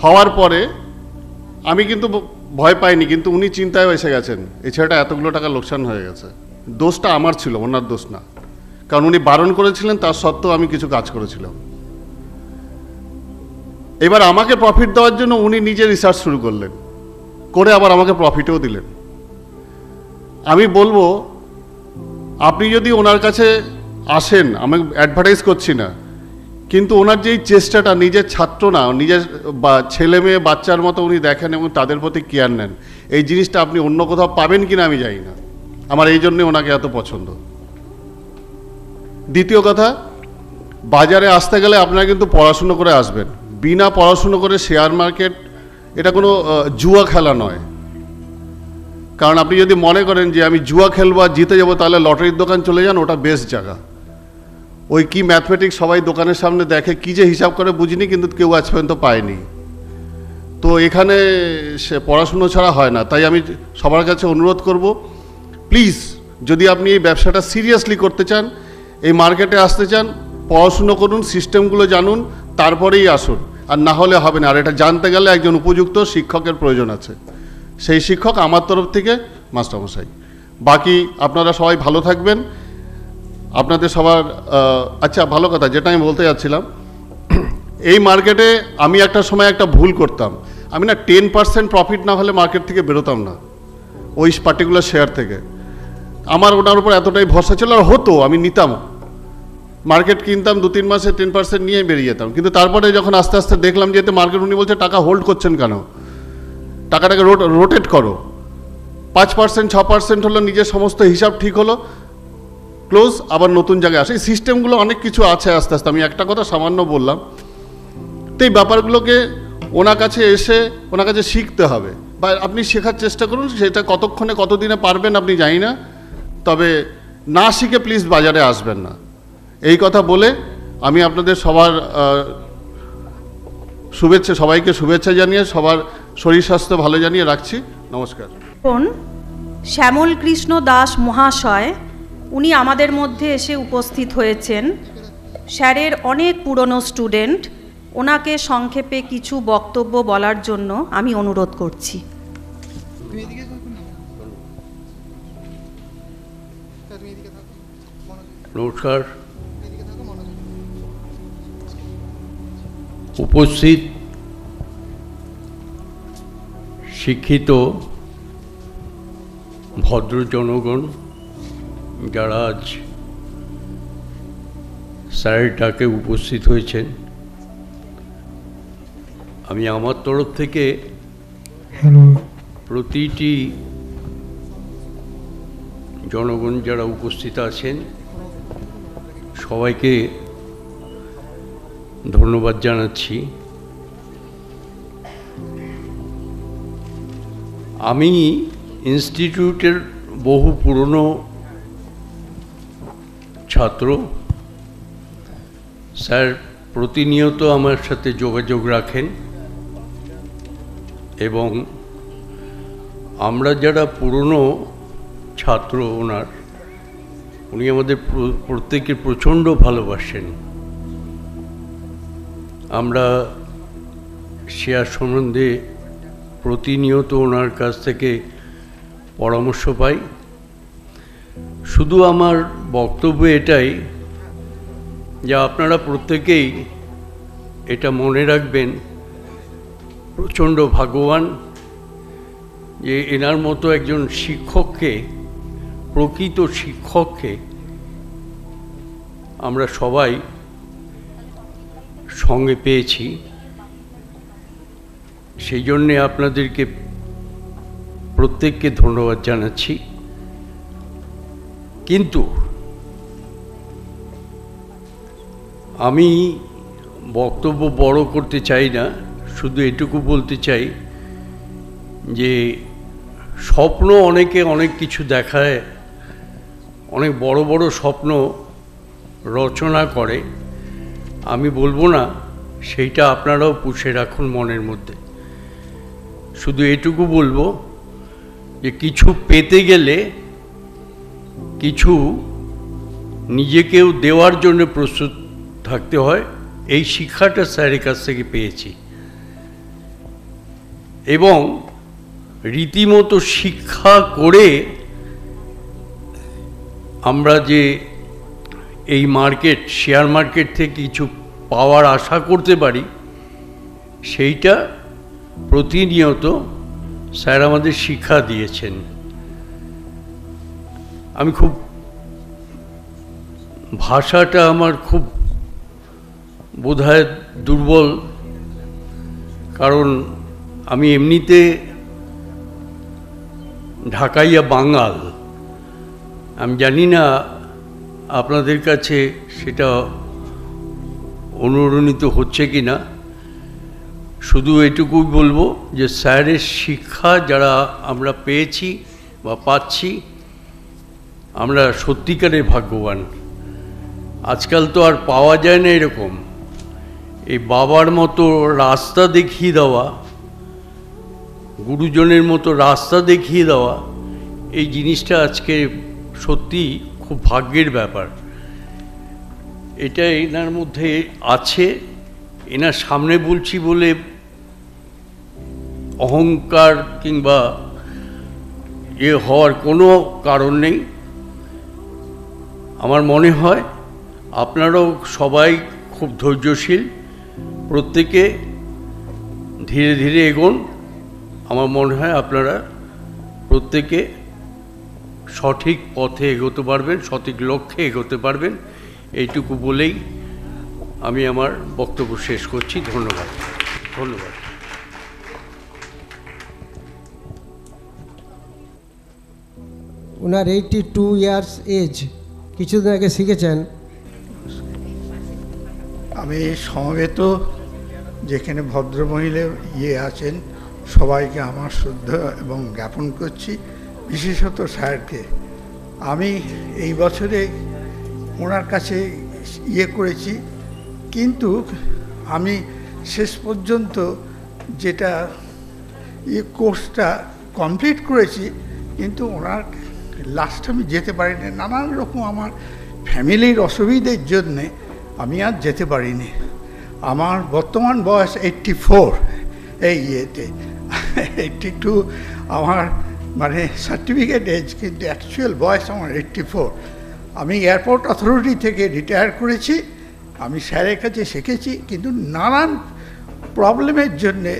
হওয়ার পরে আমি কিন্তু ভয় পাইনি, কিন্তু উনি চিন্তায় এসে গেছেন এই ছেলেটা এতগুলো টাকা লোকসান হয়ে গেছে। দোষটা আমার ছিল, ওনার দোষ না। কারণ উনি বারণ করেছিলেন, তার সত্ত্বেও আমি কিছু কাজ করেছিলাম। এবার আমাকে প্রফিট দেওয়ার জন্য উনি নিজে রিসার্চ শুরু করলেন, করে আবার আমাকে প্রফিটও দিলেন। আমি বলবো, আপনি যদি ওনার কাছে আসেন, আমি অ্যাডভার্টাইজ করছি না, কিন্তু ওনার যেই চেষ্টাটা, নিজের ছাত্র না, নিজের ছেলে মেয়ে বাচ্চার মতো উনি দেখেন এবং তাদের প্রতি কেয়ার নেন, এই জিনিসটা আপনি অন্য কোথাও পাবেন কিনা আমি জানি না। আমার এই জন্যই ওনাকে এত পছন্দ। দ্বিতীয় কথা, বাজারে আসতে গেলে আপনারা কিন্তু পড়াশুনো করে আসবেন। বিনা পড়াশুনো করে শেয়ার মার্কেট এটা কোনো জুয়া খেলা নয়। কারণ আপনি যদি মনে করেন যে আমি জুয়া খেলবো আর জিতে যাবো, তাহলে লটারির দোকান চলে যান, ওটা বেস্ট জায়গা। ওই কি ম্যাথমেটিক্স সবাই দোকানের সামনে দেখে, কি যে হিসাব করে বুঝিনি, কিন্তু কেউ আজ পর্যন্ত পায়নি। তো এখানে সে পড়াশুনো ছাড়া হয় না। তাই আমি সবার কাছে অনুরোধ করব, প্লিজ যদি আপনি এই ব্যবসাটা সিরিয়াসলি করতে চান, এই মার্কেটে আসতে চান, পড়াশুনো করুন, সিস্টেমগুলো জানুন, তারপরেই আসুন। আর না হলে হবে না। আর এটা জানতে গেলে একজন উপযুক্ত শিক্ষকের প্রয়োজন আছে। সেই শিক্ষক আমার তরফ থেকে মাস্টারমশাই। বাকি আপনারা সবাই ভালো থাকবেন। আপনাদের সবার আচ্ছা, ভালো কথা যেটা আমি বলতে যাচ্ছিলাম, এই মার্কেটে আমি একটা সময় একটা ভুল করতাম। আমি না 10% প্রফিট না হলে মার্কেট থেকে বেরোতাম না, ওই পার্টিকুলার শেয়ার থেকে। আমার ওটার উপর এতটাই ভরসা ছিল, আর হতো, আমি নিতাম, মার্কেট কিনতাম, 2-3 মাসে 10% নিয়ে বেরিয়ে যেতাম। কিন্তু তারপরে যখন আস্তে আস্তে দেখলাম যে এতে মার্কেট, উনি বলছে টাকা হোল্ড করছেন কেন, টাকাটাকে রোটেট করো। 5% 6% হলো, নিজের সমস্ত হিসাব ঠিক হলো, ক্লোজ, আবার নতুন জায়গায় আসে। এই সিস্টেমগুলো অনেক কিছু আছে আস্তে আস্তে। আমি একটা কথা সামান্য বললাম, তো এই ব্যাপারগুলোকে ওনার কাছে এসে ওনার কাছে শিখতে হবে। বা আপনি শেখার চেষ্টা করুন, সেটা কতক্ষণে কতদিনে পারবেন আপনি জানি না, তবে না শিখে প্লিজ বাজারে আসবেন না। এই কথা বলে আমি আপনাদের সবার সবাইকে শুভেচ্ছা জানিয়ে সবার শরীর স্বাস্থ্য ভালো জানিয়ে রাখছি। নমস্কার। শ্যামল কৃষ্ণ দাস মহাশয় উনি আমাদের মধ্যে এসে উপস্থিত হয়েছেন। স্যারের অনেক পুরনো স্টুডেন্ট, ওনাকে সংক্ষেপে কিছু বক্তব্য বলার জন্য আমি অনুরোধ করছি। নমস্কার। উপস্থিত শিক্ষিত ভদ্র জনগণ, যারা আজ স্যারের ডাকে উপস্থিত হয়েছেন, আমি আমার তরফ থেকে প্রতিটি জনগণ যারা উপস্থিত আছেন সবাইকে ধন্যবাদ জানাচ্ছি। আমি ইনস্টিটিউটের বহু পুরনো ছাত্র। স্যার প্রতিনিয়ত আমার সাথে যোগাযোগ রাখেন এবং আমরা যারা পুরনো ছাত্র উনি আমাদের প্রত্যেকের প্রচণ্ড ভালোবাসেন। আমরা শেয়ার সম্বন্ধে প্রতিনিয়ত ওনার কাছ থেকে পরামর্শ পাই। শুধু আমার বক্তব্য এটাই যে আপনারা প্রত্যেকেই এটা মনে রাখবেন, প্রচণ্ড ভাগ্যবান যে এনার মতো একজন শিক্ষককে, প্রকৃত শিক্ষককে আমরা সবাই সঙ্গে পেয়েছি। সেই জন্যে আপনাদেরকে প্রত্যেককে ধন্যবাদ জানাচ্ছি। কিন্তু আমি বক্তব্য বড় করতে চাই না, শুধু এটুকু বলতে চাই যে স্বপ্ন অনেকে অনেক কিছু দেখায়, অনেক বড় বড় স্বপ্ন রচনা করে। আমি বলবো না, সেইটা আপনারাও পুষে রাখুন মনের মধ্যে। শুধু এটুকু বলবো যে কিছু পেতে গেলে কিছু নিজেকেও দেওয়ার জন্য প্রস্তুত থাকতে হয়। এই শিক্ষাটা স্যারের কাছ থেকে পেয়েছি এবং রীতিমতো শিক্ষা করে আমরা যে এই শেয়ার মার্কেট থেকে কিছু পাওয়ার আশা করতে পারি, সেইটা প্রতিনিয়ত স্যার আমাদের শিক্ষা দিয়েছেন। আমি খুব ভাষাটা আমার খুব বোধহয় দুর্বল, কারণ আমি এমনিতে ঢাকাইয়া বাঙাল। আমি জানি না আপনাদের কাছে সেটা অনুরণিত হচ্ছে কি না। শুধু এটুকুই বলবো যে স্যারের শিক্ষা যারা আমরা পেয়েছি বা পাচ্ছি, আমরা সত্যিকারের ভাগ্যবান। আজকাল তো আর পাওয়া যায় না এরকম। এই বাবার মতো রাস্তা দেখিয়ে দেওয়া, গুরুজনের মতো রাস্তা দেখিয়ে দেওয়া, এই জিনিসটা আজকে সত্যি খুব ভাগ্যের ব্যাপার। এটা এনার মধ্যে আছে। এনার সামনে বলছি বলে অহংকার কিংবা হওয়ার কোনো কারণ নেই। আমার মনে হয় আপনারাও সবাই খুব ধৈর্যশীল, প্রত্যেকে ধীরে ধীরে এগোন। আমার মনে হয় আপনারা প্রত্যেকে সঠিক পথে এগোতে পারবেন, সঠিক লক্ষ্যে এগোতে পারবেন। এইটুকু বলেই আমি আমার বক্তব্য শেষ করছি। ধন্যবাদ। ধন্যবাদ। ওনার 82 ইয়ার্স এজ, কিছুদিন আগে শিখেছেন। আমি সমবেত যেখানে ভদ্রমহিলা আছেন, সবাইকে আমার শ্রদ্ধা এবং জ্ঞাপন করছি, বিশেষত স্যারকে। আমি এই বছরে ওনার কাছে করেছি, কিন্তু আমি শেষ পর্যন্ত যেটা কোর্সটা কমপ্লিট করেছি, কিন্তু ওনার লাস্ট আমি যেতে পারিনি। নানান রকম আমার ফ্যামিলির অসুবিধের জন্যে আমি আর যেতে পারিনি। আমার বর্তমান বয়স 84, এই 82 আমার মানে সার্টিফিকেট এজ, কিন্তু অ্যাকচুয়াল বয়স আমার 84। আমি এয়ারপোর্ট অথরিটি থেকে রিটায়ার করেছি। আমি স্যারের কাছে শিখেছি, কিন্তু নানান প্রবলেমের জন্যে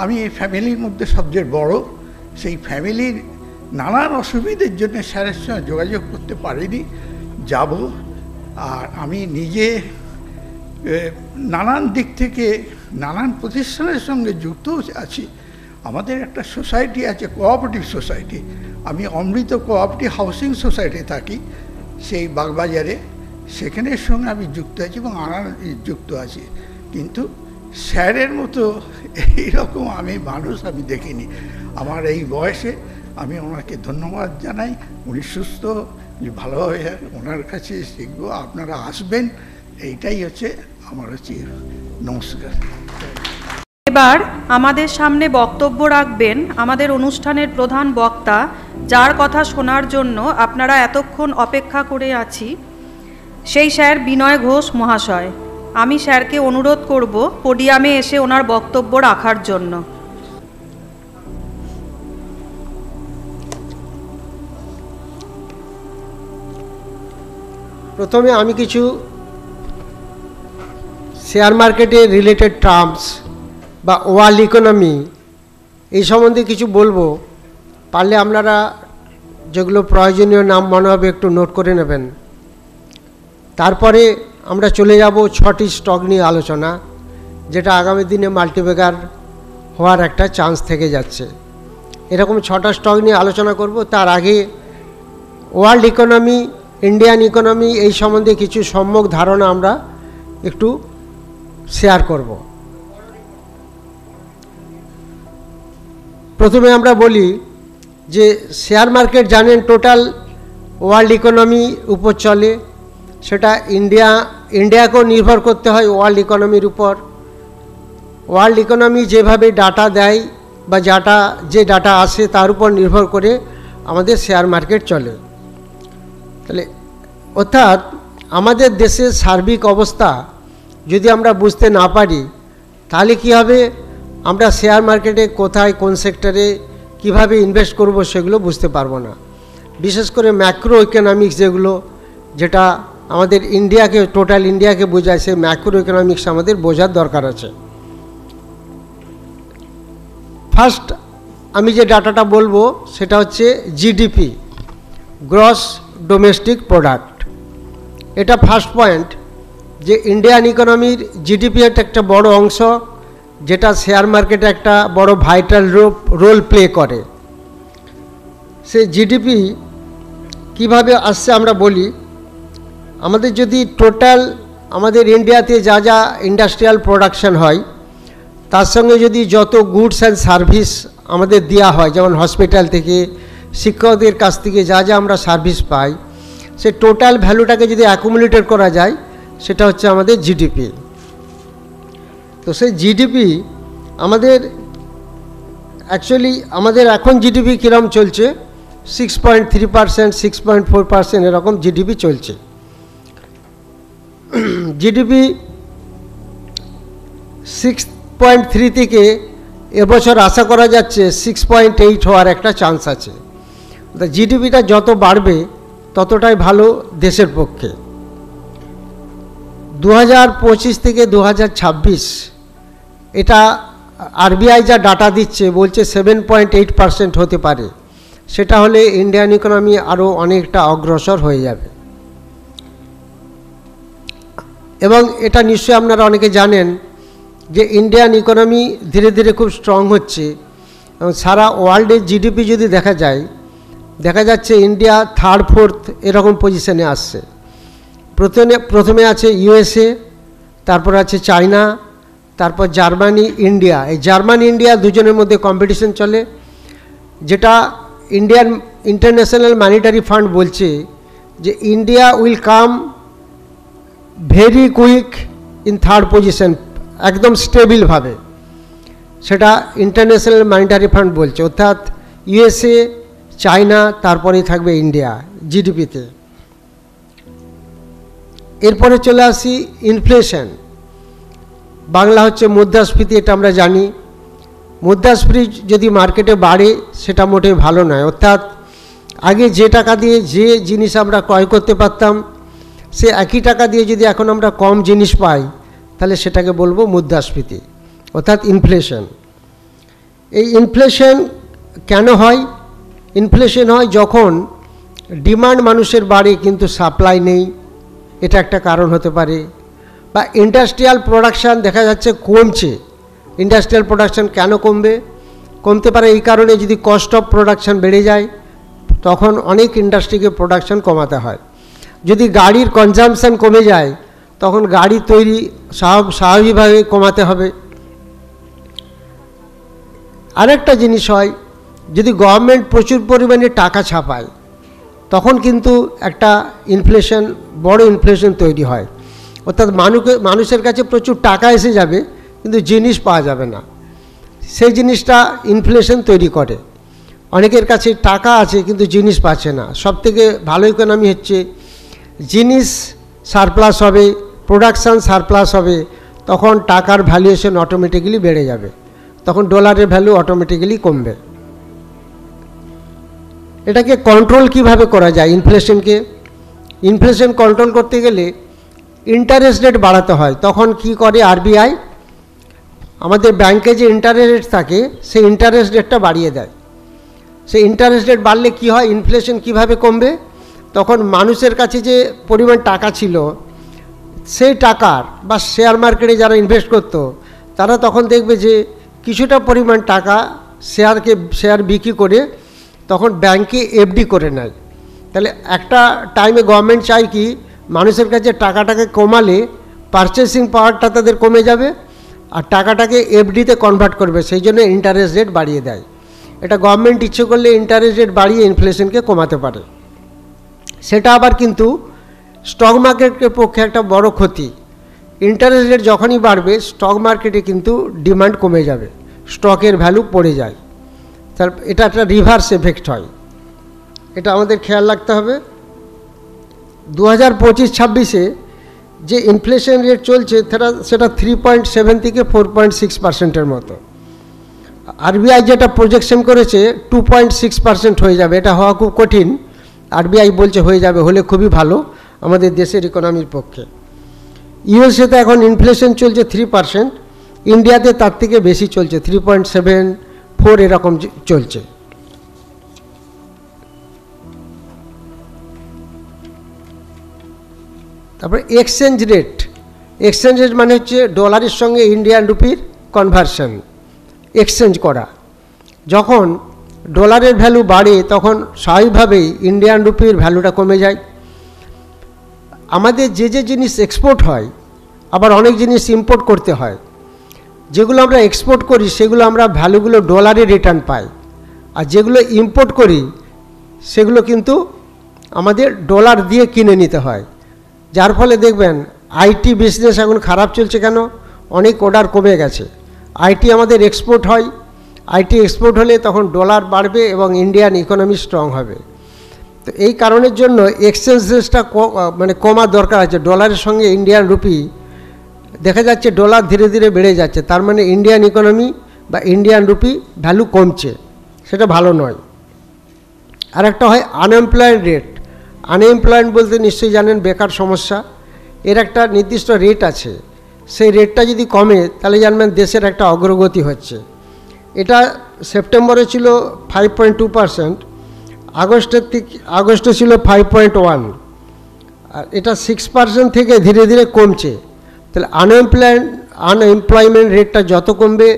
আমি এই ফ্যামিলির মধ্যে সবচেয়ে বড়, সেই ফ্যামিলির নানান অসুবিধার জন্য স্যারের সঙ্গে যোগাযোগ করতে পারিনি। যাব, আর আমি নিজে নানান দিক থেকে নানান প্রতিষ্ঠানের সঙ্গে যুক্ত আছি। আমাদের একটা সোসাইটি আছে, কোঅপারেটিভ সোসাইটি। আমি অমৃত কোঅপারেটিভ হাউসিং সোসাইটি থাকি, সেই বাগবাজারে, সেখানের সঙ্গে আমি যুক্ত আছি এবং যুক্ত আছি। কিন্তু স্যারের মতো এইরকম মানুষ আমি দেখিনি আমার এই বয়সে। আমি ওনাকে ধন্যবাদ জানাই। উনি সুস্থ, ভালোভাবে ওনার কাছে শিখবো, আপনারা আসবেন, এইটাই হচ্ছে আমার নমস্কার। এবার আমাদের সামনে বক্তব্য রাখবেন আমাদের অনুষ্ঠানের প্রধান বক্তা, যার কথা শোনার জন্য আপনারা এতক্ষণ অপেক্ষা করে আছি, সেই স্যার বিনয় ঘোষ মহাশয়। আমি স্যারকে অনুরোধ করব পোডিয়ামে এসে ওনার বক্তব্য রাখার জন্য। প্রথমে আমি কিছু শেয়ার মার্কেটে রিলেটেড টার্মস বা ওয়ার্ল্ড ইকোনমি এই সম্বন্ধে কিছু বলবো। পারলে আপনারা যেগুলো প্রয়োজনীয় নাম মনে হবে একটু নোট করে নেবেন। তারপরে আমরা চলে যাব 6টি স্টক নিয়ে আলোচনা, যেটা আগামী দিনে মাল্টিব্যাগার হওয়ার একটা চান্স থেকে যাচ্ছে। এরকম 6টা স্টক নিয়ে আলোচনা করব। তার আগে ওয়ার্ল্ড ইকোনমি, ইন্ডিয়ান ইকোনমি এই সম্বন্ধে কিছু সম্যক ধারণা আমরা একটু শেয়ার করব। প্রথমে আমরা বলি যে শেয়ার মার্কেট জানেন টোটাল ওয়ার্ল্ড ইকোনমি উপর চলে, সেটা ইন্ডিয়াকেও নির্ভর করতে হয় ওয়ার্ল্ড ইকোনমির উপর। ওয়ার্ল্ড ইকোনমি যেভাবে ডাটা দেয় বা যে ডাটা আসে তার উপর নির্ভর করে আমাদের শেয়ার মার্কেট চলে। তাহলে অর্থাৎ আমাদের দেশের সার্বিক অবস্থা যদি আমরা বুঝতে না পারি, তাহলে কী হবে, আমরা শেয়ার মার্কেটে কোথায় কোন সেক্টরে কিভাবে ইনভেস্ট করব সেগুলো বুঝতে পারবো না। বিশেষ করে ম্যাক্রো ইকোনমিক্স যেটা আমাদের টোটাল ইন্ডিয়াকে বোঝায়, সেই ম্যাক্রো ইকোনমিক্স আমাদের বোঝার দরকার আছে। ফার্স্ট আমি যে ডাটাটা বলবো সেটা হচ্ছে জিডিপি, গ্রস ডোমেস্টিক প্রোডাক্ট। এটা ফার্স্ট পয়েন্ট, যে ইন্ডিয়ান ইকোনমির জিডিপি একটা বড় অংশ, যেটা শেয়ার মার্কেটে একটা বড় ভাইটাল রোল প্লে করে। সে জিডিপি কিভাবে আসছে আমরা বলি। আমাদের যদি টোটাল আমাদের ইন্ডিয়াতে যা যা ইন্ডাস্ট্রিয়াল প্রোডাকশন হয়, তার সঙ্গে যদি যত গুডস অ্যান্ড সার্ভিস আমাদের দেওয়া হয়, যেমন হসপিটাল থেকে, শিক্ষকদের কাছ থেকে যা যা আমরা সার্ভিস পাই, সে টোটাল ভ্যালুটাকে যদি অ্যাকুমুলেটেড করা যায়, সেটা হচ্ছে আমাদের জিডিপি। তো সেই জিডিপি আমাদের অ্যাকচুয়ালি আমাদের এখন জিডিপি কীরকম চলছে, 6.3%, 6.4% এরকম জিডিপি চলছে। জিডিপি 6.3 থেকে এবছর আশা করা যাচ্ছে 6.8 হওয়ার একটা চান্স আছে। জিডিপিটা যত বাড়বে ততটাই ভালো দেশের পক্ষে। 2025 থেকে 2026 এটা আরবিআই যা ডাটা দিচ্ছে বলছে 7.8% হতে পারে। সেটা হলে ইন্ডিয়ান ইকোনমি আরও অনেকটা অগ্রসর হয়ে যাবে। এবং এটা নিশ্চয়ই আপনারা অনেকে জানেন যে ইন্ডিয়ান ইকোনমি ধীরে ধীরে খুব স্ট্রং হচ্ছে। এবং সারা ওয়ার্ল্ডের জিডিপি যদি দেখা যাচ্ছে ইন্ডিয়া 3rd 4th এরকম পজিশনে আসছে। প্রথমে আছে ইউএসএ, তারপর আছে চায়না, তারপর জার্মানি, ইন্ডিয়া। এই জার্মানি ইন্ডিয়া দুজনের মধ্যে কম্পিটিশন চলে, যেটা ইন্ডিয়ান ইন্টারন্যাশনাল মনিটারি ফান্ড বলছে যে India will come very quick in third position, একদম স্টেবিলভাবে, সেটা ইন্টারন্যাশনাল মনিটারি ফান্ড বলছে। অর্থাৎ ইউএসএ, চায়না, তারপরেই থাকবে ইন্ডিয়া জিডিপিতে। এরপরে চলে আসি ইনফ্লেশন, বাংলা হচ্ছে মুদ্রাস্ফীতি, এটা আমরা জানি। মুদ্রাস্ফীতি যদি মার্কেটে বাড়ে সেটা মোটেই ভালো নয়। অর্থাৎ আগে যে টাকা দিয়ে যে জিনিস আমরা ক্রয় করতে পারতাম, সে একই টাকা দিয়ে যদি এখন আমরা কম জিনিস পাই, তাহলে সেটাকে বলবো মুদ্রাস্ফীতি, অর্থাৎ ইনফ্লেশন। এই ইনফ্লেশন কেন হয়? ইনফ্লেশন হয় যখন ডিমান্ড মানুষের বাড়ে কিন্তু সাপ্লাই নেই, এটা একটা কারণ হতে পারে। বা ইন্ডাস্ট্রিয়াল প্রোডাকশান দেখা যাচ্ছে কমছে। ইন্ডাস্ট্রিয়াল প্রোডাকশান কেন কমবে? কমতে পারে এই কারণে, যদি কস্ট অফ প্রোডাকশান বেড়ে যায় তখন অনেক ইন্ডাস্ট্রিকে প্রোডাকশান কমাতে হয়। যদি গাড়ির কনজামশান কমে যায় তখন গাড়ি তৈরি স্বাভাবিকভাবে কমাতে হবে। আরেকটা জিনিস হয়, যদি গভর্নমেন্ট প্রচুর পরিমাণে টাকা ছাপায় তখন কিন্তু একটা ইনফ্লেশন, বড় ইনফ্লেশন তৈরি হয়। অর্থাৎ মানুষের কাছে প্রচুর টাকা এসে যাবে কিন্তু জিনিস পাওয়া যাবে না, সেই জিনিসটা ইনফ্লেশন তৈরি করে। অনেকের কাছে টাকা আছে কিন্তু জিনিস পাচ্ছে না। সবথেকে ভালো ইকোনমি হচ্ছে জিনিস সারপ্লাস হবে, প্রোডাকশান সারপ্লাস হবে, তখন টাকার ভ্যালুয়েশন অটোমেটিক্যালি বেড়ে যাবে, তখন ডলারের ভ্যালু অটোমেটিক্যালি কমবে। এটাকে কন্ট্রোল কিভাবে করা যায় ইনফ্লেশনকে? ইনফ্লেশন কন্ট্রোল করতে গেলে ইন্টারেস্ট রেট বাড়াতে হয়। তখন কি করে আরবিআই? আমাদের ব্যাংকে যে ইন্টারেস্ট রেট থাকে সেই ইন্টারেস্ট রেটটা বাড়িয়ে দেয়। সেই ইন্টারেস্ট রেট বাড়লে কি হয়, ইনফ্লেশন কিভাবে কমবে? তখন মানুষের কাছে যে পরিমাণ টাকা ছিল সেই টাকার, বা শেয়ার মার্কেটে যারা ইনভেস্ট করত তারা তখন দেখবে যে কিছুটা পরিমাণ টাকা শেয়ার বিক্রি করে তখন ব্যাংকে এফডি করে নেয়। তাহলে একটা টাইমে গভর্নমেন্ট চায় কি, মানুষের কাছে টাকাটাকে কমালে পারচেসিং পাওয়ারটা তাদের কমে যাবে আর টাকাটাকে এফডিতে কনভার্ট করবে, সেই জন্য ইন্টারেস্ট রেট বাড়িয়ে দেয়। এটা গভর্নমেন্ট ইচ্ছে করলে ইন্টারেস্ট রেট বাড়িয়ে ইনফ্লেশনকে কমাতে পারে। সেটা আবার কিন্তু স্টক মার্কেটের পক্ষে একটা বড় ক্ষতি। ইন্টারেস্ট রেট যখনই বাড়বে স্টক মার্কেটে কিন্তু ডিমান্ড কমে যাবে, স্টকের ভ্যালু পড়ে যায়। তার এটা একটা রিভার্স এফেক্ট হয়, এটা আমাদের খেয়াল রাখতে হবে। 2025-26-এ যে ইনফ্লেশন রেট চলছে সেটা 3.7 থেকে 4.6%-এর মতো। আরবিআই যেটা প্রজেকশন করেছে 2.6% হয়ে যাবে, এটা হওয়া খুব কঠিন। আরবিআই বলছে হয়ে যাবে, হলে খুবই ভালো আমাদের দেশের ইকোনমির পক্ষে। ইউএসএতে এখন ইনফ্লেশন চলছে 3%, ইন্ডিয়াতে তার থেকে বেশি চলছে, 3.74 এরকম চলছে। তারপরে এক্সচেঞ্জ রেট মানে হচ্ছে ডলারের সঙ্গে ইন্ডিয়ান রুপির কনভার্সন, এক্সচেঞ্জ করা। যখন ডলারের ভ্যালু বাড়ে তখন স্বাভাবিকভাবেই ইন্ডিয়ান রুপির ভ্যালুটা কমে যায়। আমাদের যে জিনিস এক্সপোর্ট হয় আবার অনেক জিনিস ইম্পোর্ট করতে হয়। যেগুলো আমরা এক্সপোর্ট করি সেগুলো আমরা ভ্যালুগুলো ডলারে রিটার্ন পাই, আর যেগুলো ইম্পোর্ট করি সেগুলো কিন্তু আমাদের ডলার দিয়ে কিনে নিতে হয়। যার ফলে দেখবেন আইটি বিজনেস এখন খারাপ চলছে। কেন? অনেক অর্ডার কমে গেছে। আইটি আমাদের এক্সপোর্ট হয়, আইটি এক্সপোর্ট হলে তখন ডলার বাড়বে এবং ইন্ডিয়ান ইকোনমি স্ট্রং হবে। তো এই কারণের জন্য এক্সচেঞ্জ রেটটা মানে কমার দরকার আছে। ডলারের সঙ্গে ইন্ডিয়ান রুপি দেখা যাচ্ছে ডলার ধীরে ধীরে বেড়ে যাচ্ছে, তার মানে ইন্ডিয়ান ইকোনমি বা ইন্ডিয়ান রুপি ভ্যালু কমছে, সেটা ভালো নয়। আর একটা হয় আনএমপ্লয়েড রেট। আনএমপ্লয়েড বলতে নিশ্চয়ই জানেন বেকার সমস্যা। এর একটা নির্দিষ্ট রেট আছে, সেই রেটটা যদি কমে তাহলে জানবেন দেশের একটা অগ্রগতি হচ্ছে। এটা সেপ্টেম্বরে ছিল 5.2%, আগস্টে ছিল 5.1, আর এটা 6% থেকে ধীরে ধীরে কমছে। তাহলে আনএমপ্লয়মেন্ট রেটটা যত কমবে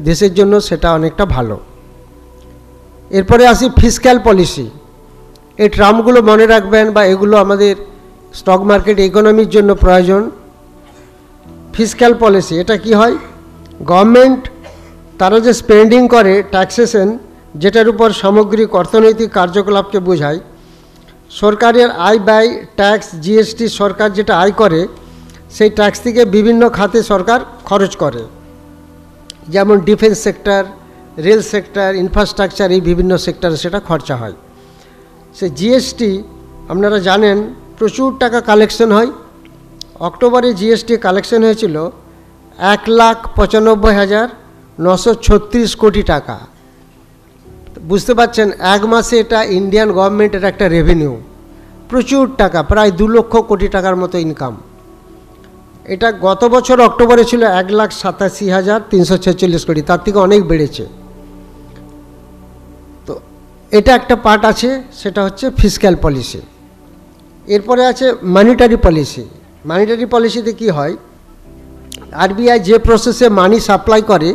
দেশের জন্য সেটা অনেকটা ভালো। এরপরে আসি ফিসক্যাল পলিসি। এই টার্মগুলো মনে রাখবেন, বা এগুলো আমাদের স্টক মার্কেট ইকোনমির জন্য প্রয়োজন। ফিসক্যাল পলিসি এটা কি হয়? গভর্নমেন্ট তারা যে স্পেন্ডিং করে ট্যাক্সেশন, যেটার উপর সামগ্রিক অর্থনৈতিক কার্যকলাপকে বোঝায়, সরকারের আয় ব্যয় ট্যাক্স জিএসটি সরকার যেটা আয় করে সেই ট্যাক্স থেকে বিভিন্ন খাতে সরকার খরচ করে, যেমন defence sector, rail sector, infrastructure, এই বিভিন্ন সেক্টরে সেটা খরচা হয়। সে জিএসটি আপনারা জানেন প্রচুর টাকা কালেকশন হয়। অক্টোবরে জিএসটি কালেকশন হয়েছিল 1,95,936 কোটি টাকা। বুঝতে পারছেন এক মাসে এটা ইন্ডিয়ান গভর্নমেন্টের একটা রেভিনিউ, প্রচুর টাকা, প্রায় 2 লক্ষ কোটি টাকার মতো ইনকাম। এটা গত বছর অক্টোবরে ছিল 1,87,346 কোটি, তার থেকে অনেক বেড়েছে। তো এটা একটা পার্ট আছে, সেটা হচ্ছে ফিসক্যাল পলিসি। এরপরে আছে মনিটারি পলিসি। মনিটারি পলিসিতে কি হয়, আরবিআই যে প্রসেসে মানি সাপ্লাই করে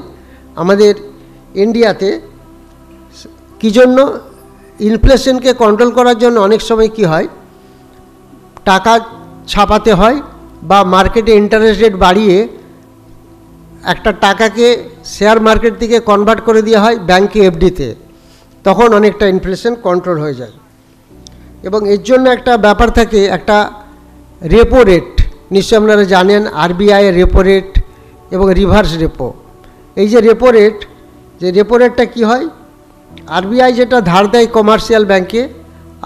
আমাদের ইন্ডিয়াতে, কী জন্য, ইনফ্লেশনকে কন্ট্রোল করার জন্য অনেক সময় কি হয়, টাকা ছাপাতে হয় বা মার্কেটে ইন্টারেস্ট রেট বাড়িয়ে একটা টাকাকে শেয়ার মার্কেট থেকে কনভার্ট করে দেওয়া হয় ব্যাংকে এফডিতে, তখন অনেকটা ইনফ্লেশন কন্ট্রোল হয়ে যায়। এবং এর জন্য একটা ব্যাপার থাকে, একটা রেপো রেট, নিশ্চয়ই আপনারা জানেন আরবিআইয়ের রেপো রেট এবং রিভার্স রেপো। এই যে রেপো রেটটা কী হয়, আরবিআই যেটা ধার দেয় কমার্শিয়াল ব্যাংকে,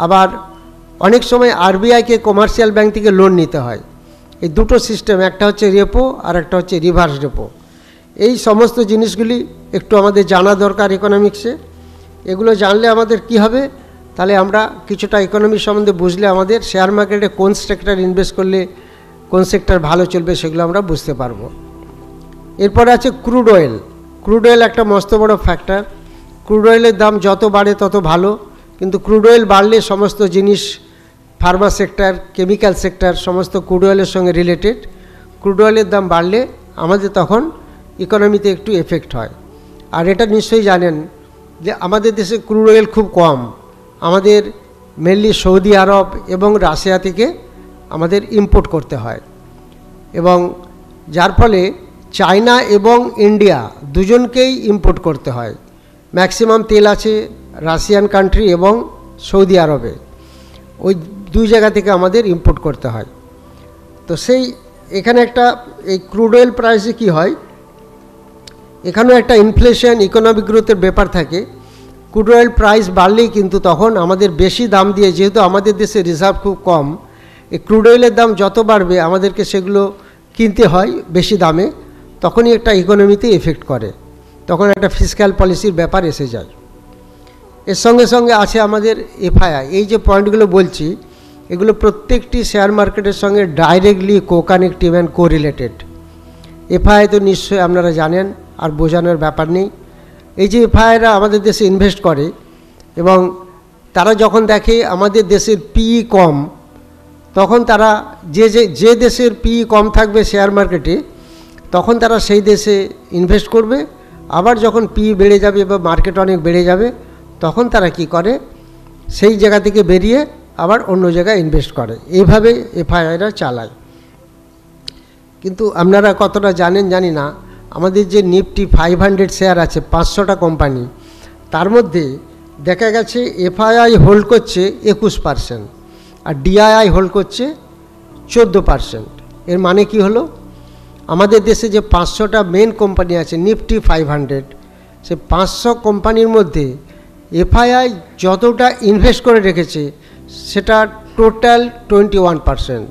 আবার অনেক সময় আরবিআইকে কমার্শিয়াল ব্যাংক থেকে লোন নিতে হয়। এই দুটো সিস্টেম, একটা হচ্ছে রেপো আর একটা হচ্ছে রিভার্স রেপো। এই সমস্ত জিনিসগুলি একটু আমাদের জানা দরকার ইকোনমিক্সে। এগুলো জানলে আমাদের কি হবে, তাহলে আমরা কিছুটা ইকোনমি সম্বন্ধে বুঝলে আমাদের শেয়ার মার্কেটে কোন সেক্টর ইনভেস্ট করলে কোন সেক্টর ভালো চলবে সেগুলো আমরা বুঝতে পারবো। এরপরে আছে ক্রুড অয়েল। ক্রুড অয়েল একটা মস্ত বড় ফ্যাক্টর। ক্রুড অয়েলের দাম যত বাড়ে তত ভালো, কিন্তু ক্রুড অয়েল বাড়লে সমস্ত জিনিস, ফার্মা সেক্টর, কেমিক্যাল সেক্টর, সমস্ত ক্রুড অয়েলের সঙ্গে রিলেটেড। ক্রুড অয়েলের দাম বাড়লে আমাদের তখন ইকোনমিতে একটু এফেক্ট হয়। আর এটা নিশ্চয়ই জানেন যে আমাদের দেশে ক্রুড অয়েল খুব কম, আমাদের মেনলি সৌদি আরব এবং রাশিয়া থেকে আমাদের ইম্পোর্ট করতে হয়, এবং যার ফলে চায়না এবং ইন্ডিয়া দুজনকেই ইম্পোর্ট করতে হয়। ম্যাক্সিমাম তেল আছে রাশিয়ান কান্ট্রি এবং সৌদি আরবে, ওই দুই জায়গা থেকে আমাদের ইম্পোর্ট করতে হয়। তো সেই এখানে একটা এই ক্রুড অয়েল প্রাইসে কী হয়, এখানেও একটা ইনফ্লেশন, ইকোনমিক গ্রোথের ব্যাপার থাকে। ক্রুড অয়েল প্রাইস বাড়লেই কিন্তু তখন আমাদের বেশি দাম দিয়ে, যেহেতু আমাদের দেশে রিজার্ভ খুব কম, এই ক্রুড অয়েলের দাম যত বাড়বে আমাদেরকে সেগুলো কিনতে হয় বেশি দামে, তখনই একটা ইকোনমিতে এফেক্ট করে, তখন একটা ফিসক্যাল পলিসির ব্যাপার এসে যায়। এর সঙ্গে সঙ্গে আছে আমাদের এফআইআই। এই যে পয়েন্টগুলো বলছি এগুলো প্রত্যেকটি শেয়ার মার্কেটের সঙ্গে ডাইরেক্টলি কো-কানেক্টিভ অ্যান্ড কো-রিলেটেড। এফআইআই তো নিশ্চয়ই আপনারা জানেন, আর বোঝানোর ব্যাপার নেই। এই যে এফআইআইরা আমাদের দেশে ইনভেস্ট করে এবং তারা যখন দেখে আমাদের দেশের পিই কম, তখন তারা যে দেশের পিই কম থাকবে শেয়ার মার্কেটে, তখন তারা সেই দেশে ইনভেস্ট করবে। আবার যখন পিই বেড়ে যাবে বা মার্কেট অনেক বেড়ে যাবে, তখন তারা কি করে, সেই জায়গা থেকে বেরিয়ে আবার অন্য জায়গায় ইনভেস্ট করে। এইভাবে এফআইআইরা চালায়। কিন্তু আপনারা কতটা জানেন জানি না, আমাদের যে নিফটি 500 শেয়ার আছে 500টা কোম্পানি, তার মধ্যে দেখা গেছে এফআইআই হোল্ড করছে 21% আর ডিআইআই হোল্ড করছে 14%। এর মানে কি হলো, আমাদের দেশে যে 500টা মেন কোম্পানি আছে নিফটি 500, সে 500 কোম্পানির মধ্যে এফআইআই যতটা ইনভেস্ট করে রেখেছে সেটা টোটাল 21%,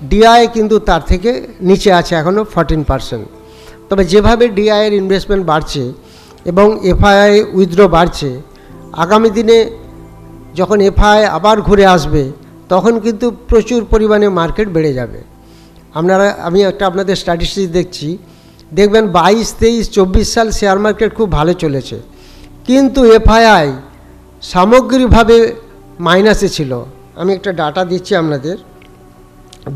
ডিআই কিন্তু তার থেকে নিচে আছে এখনও 14%। তবে যেভাবে ডিআইয়ের ইনভেস্টমেন্ট বাড়ছে এবং এফআইআই উইথড্র বাড়ছে, আগামী দিনে যখন এফআইআই আবার ঘুরে আসবে তখন কিন্তু প্রচুর পরিমাণে মার্কেট বেড়ে যাবে। আমি একটা আপনাদের স্ট্যাটিস্টিক্স দেখছি, দেখবেন 22, 23, 24 সাল শেয়ার মার্কেট খুব ভালো চলেছে, কিন্তু এফআইআই সামগ্রিকভাবে মাইনাসে ছিল। আমি একটা ডাটা দিচ্ছি আপনাদের,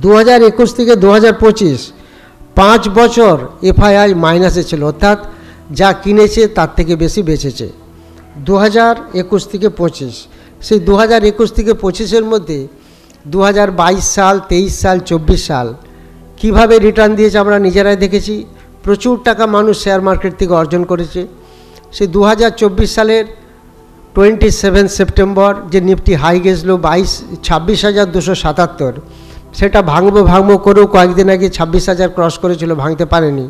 2021 থেকে 2025 5 বছর এফআইআই মাইনাসে ছিল, অর্থাৎ যা কিনেছে তার থেকে বেশি বেচেছে। 2021 থেকে 25, সেই 2021 থেকে 25-এর মধ্যে 2022 সাল, 23 সাল, 24 সাল কীভাবে রিটার্ন দিয়েছে আমরা নিজেরাই দেখেছি। প্রচুর টাকা মানুষ শেয়ার মার্কেট থেকে অর্জন করেছে। সে 2024 সালের 27 সেপ্টেম্বর যে নিফটি হাই গেছিল 26,277, সেটা ভাঙবো করেও কয়েকদিন আগে 26,000 ক্রস করেছিল, ভাঙতে পারেনি।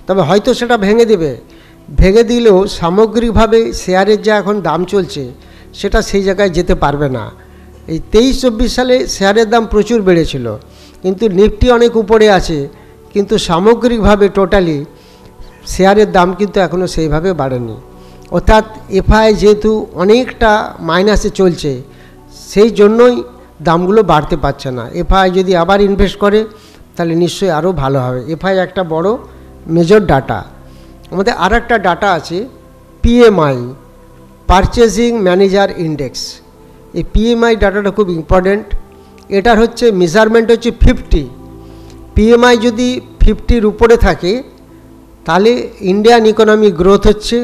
তবে হয়তো সেটা ভেঙে দেবে, ভেঙে দিলেও সামগ্রিকভাবে শেয়ারের যা এখন দাম চলছে সেটা সেই জায়গায় যেতে পারবে না। এই 23-24 সালে শেয়ারের দাম প্রচুর বেড়েছিল, কিন্তু নিফটি অনেক উপরে আছে, কিন্তু সামগ্রিকভাবে টোটালি শেয়ারের দাম কিন্তু এখনও সেইভাবে বাড়েনি। অর্থাৎ এফআই যেহেতু অনেকটা মাইনাসে চলছে, সেই জন্যই দামগুলো বাড়তে পারছে না। এফআই যদি আবার ইনভেস্ট করে তাহলে নিশ্চয়ই আরও ভালো হবে। এফআই একটা বড় মেজর ডাটা। আমাদের আর একটা ডাটা আছে পিএমআই, পারচেজিং ম্যানেজার ইন্ডেক্স। এই পিএমআই ডাটাটা খুব ইম্পর্ট্যান্ট। এটার হচ্ছে মেজারমেন্ট হচ্ছে 50। পিএমআই যদি 50-র উপরে থাকে তাহলে ইন্ডিয়ান ইকোনমি গ্রোথ হচ্ছে,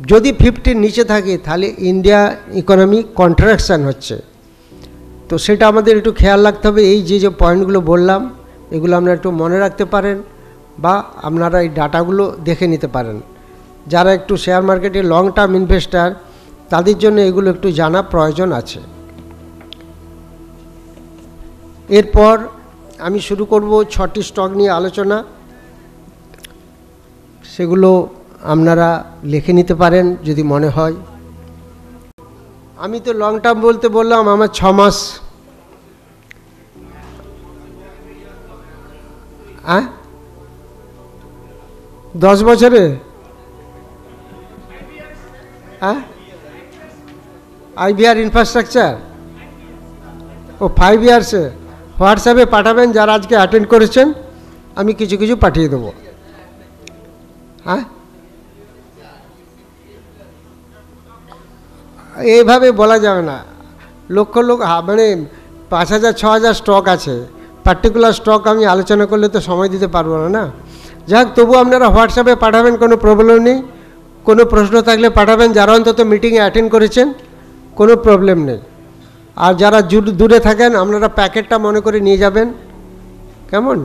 যদি 50-র নিচে থাকে তাহলে ইন্ডিয়া ইকোনমি কন্ট্রাকশান হচ্ছে। তো সেটা আমাদের একটু খেয়াল রাখতে হবে। এই যে পয়েন্টগুলো বললাম এগুলো আপনারা একটু মনে রাখতে পারেন, বা আপনারা এই ডাটাগুলো দেখে নিতে পারেন। যারা একটু শেয়ার মার্কেটে লং টার্ম ইনভেস্টার তাদের জন্য এগুলো একটু জানা প্রয়োজন আছে। এরপর আমি শুরু করব 6টি স্টক নিয়ে আলোচনা, সেগুলো আপনারা লিখে নিতে পারেন যদি মনে হয়। আমি তো লং টার্ম বলতে বললাম আমার 6 মাস। 10 বছরে আইভিআর ইনফ্রাস্ট্রাকচার ও 5 ইয়ার্সে হোয়াটসঅ্যাপে পাঠাবেন যারা আজকে অ্যাটেন্ড করেছেন, আমি কিছু কিছু পাঠিয়ে দেবো। এইভাবে বলা যাবে না। লক্ষ মানে 5,000-6,000 স্টক আছে, পার্টিকুলার স্টক আমি আলোচনা করলে তো সময় দিতে পারবো না। যাক, তবু আপনারা হোয়াটসঅ্যাপে পাঠাবেন, কোনো প্রবলেম নেই। কোনো প্রশ্ন থাকলে পাঠাবেন, যারা অন্তত মিটিংয়ে অ্যাটেন্ড করেছেন কোনো প্রবলেম নেই। আর যারা দূরে থাকেন আপনারা প্যাকেটটা মনে করে নিয়ে যাবেন, কেমন?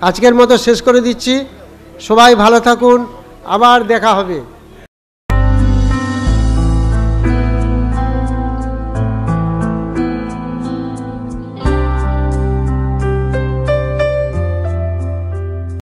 আজকের মতো শেষ করে দিচ্ছি। সবাই ভালো থাকুন, আবার দেখা হবে।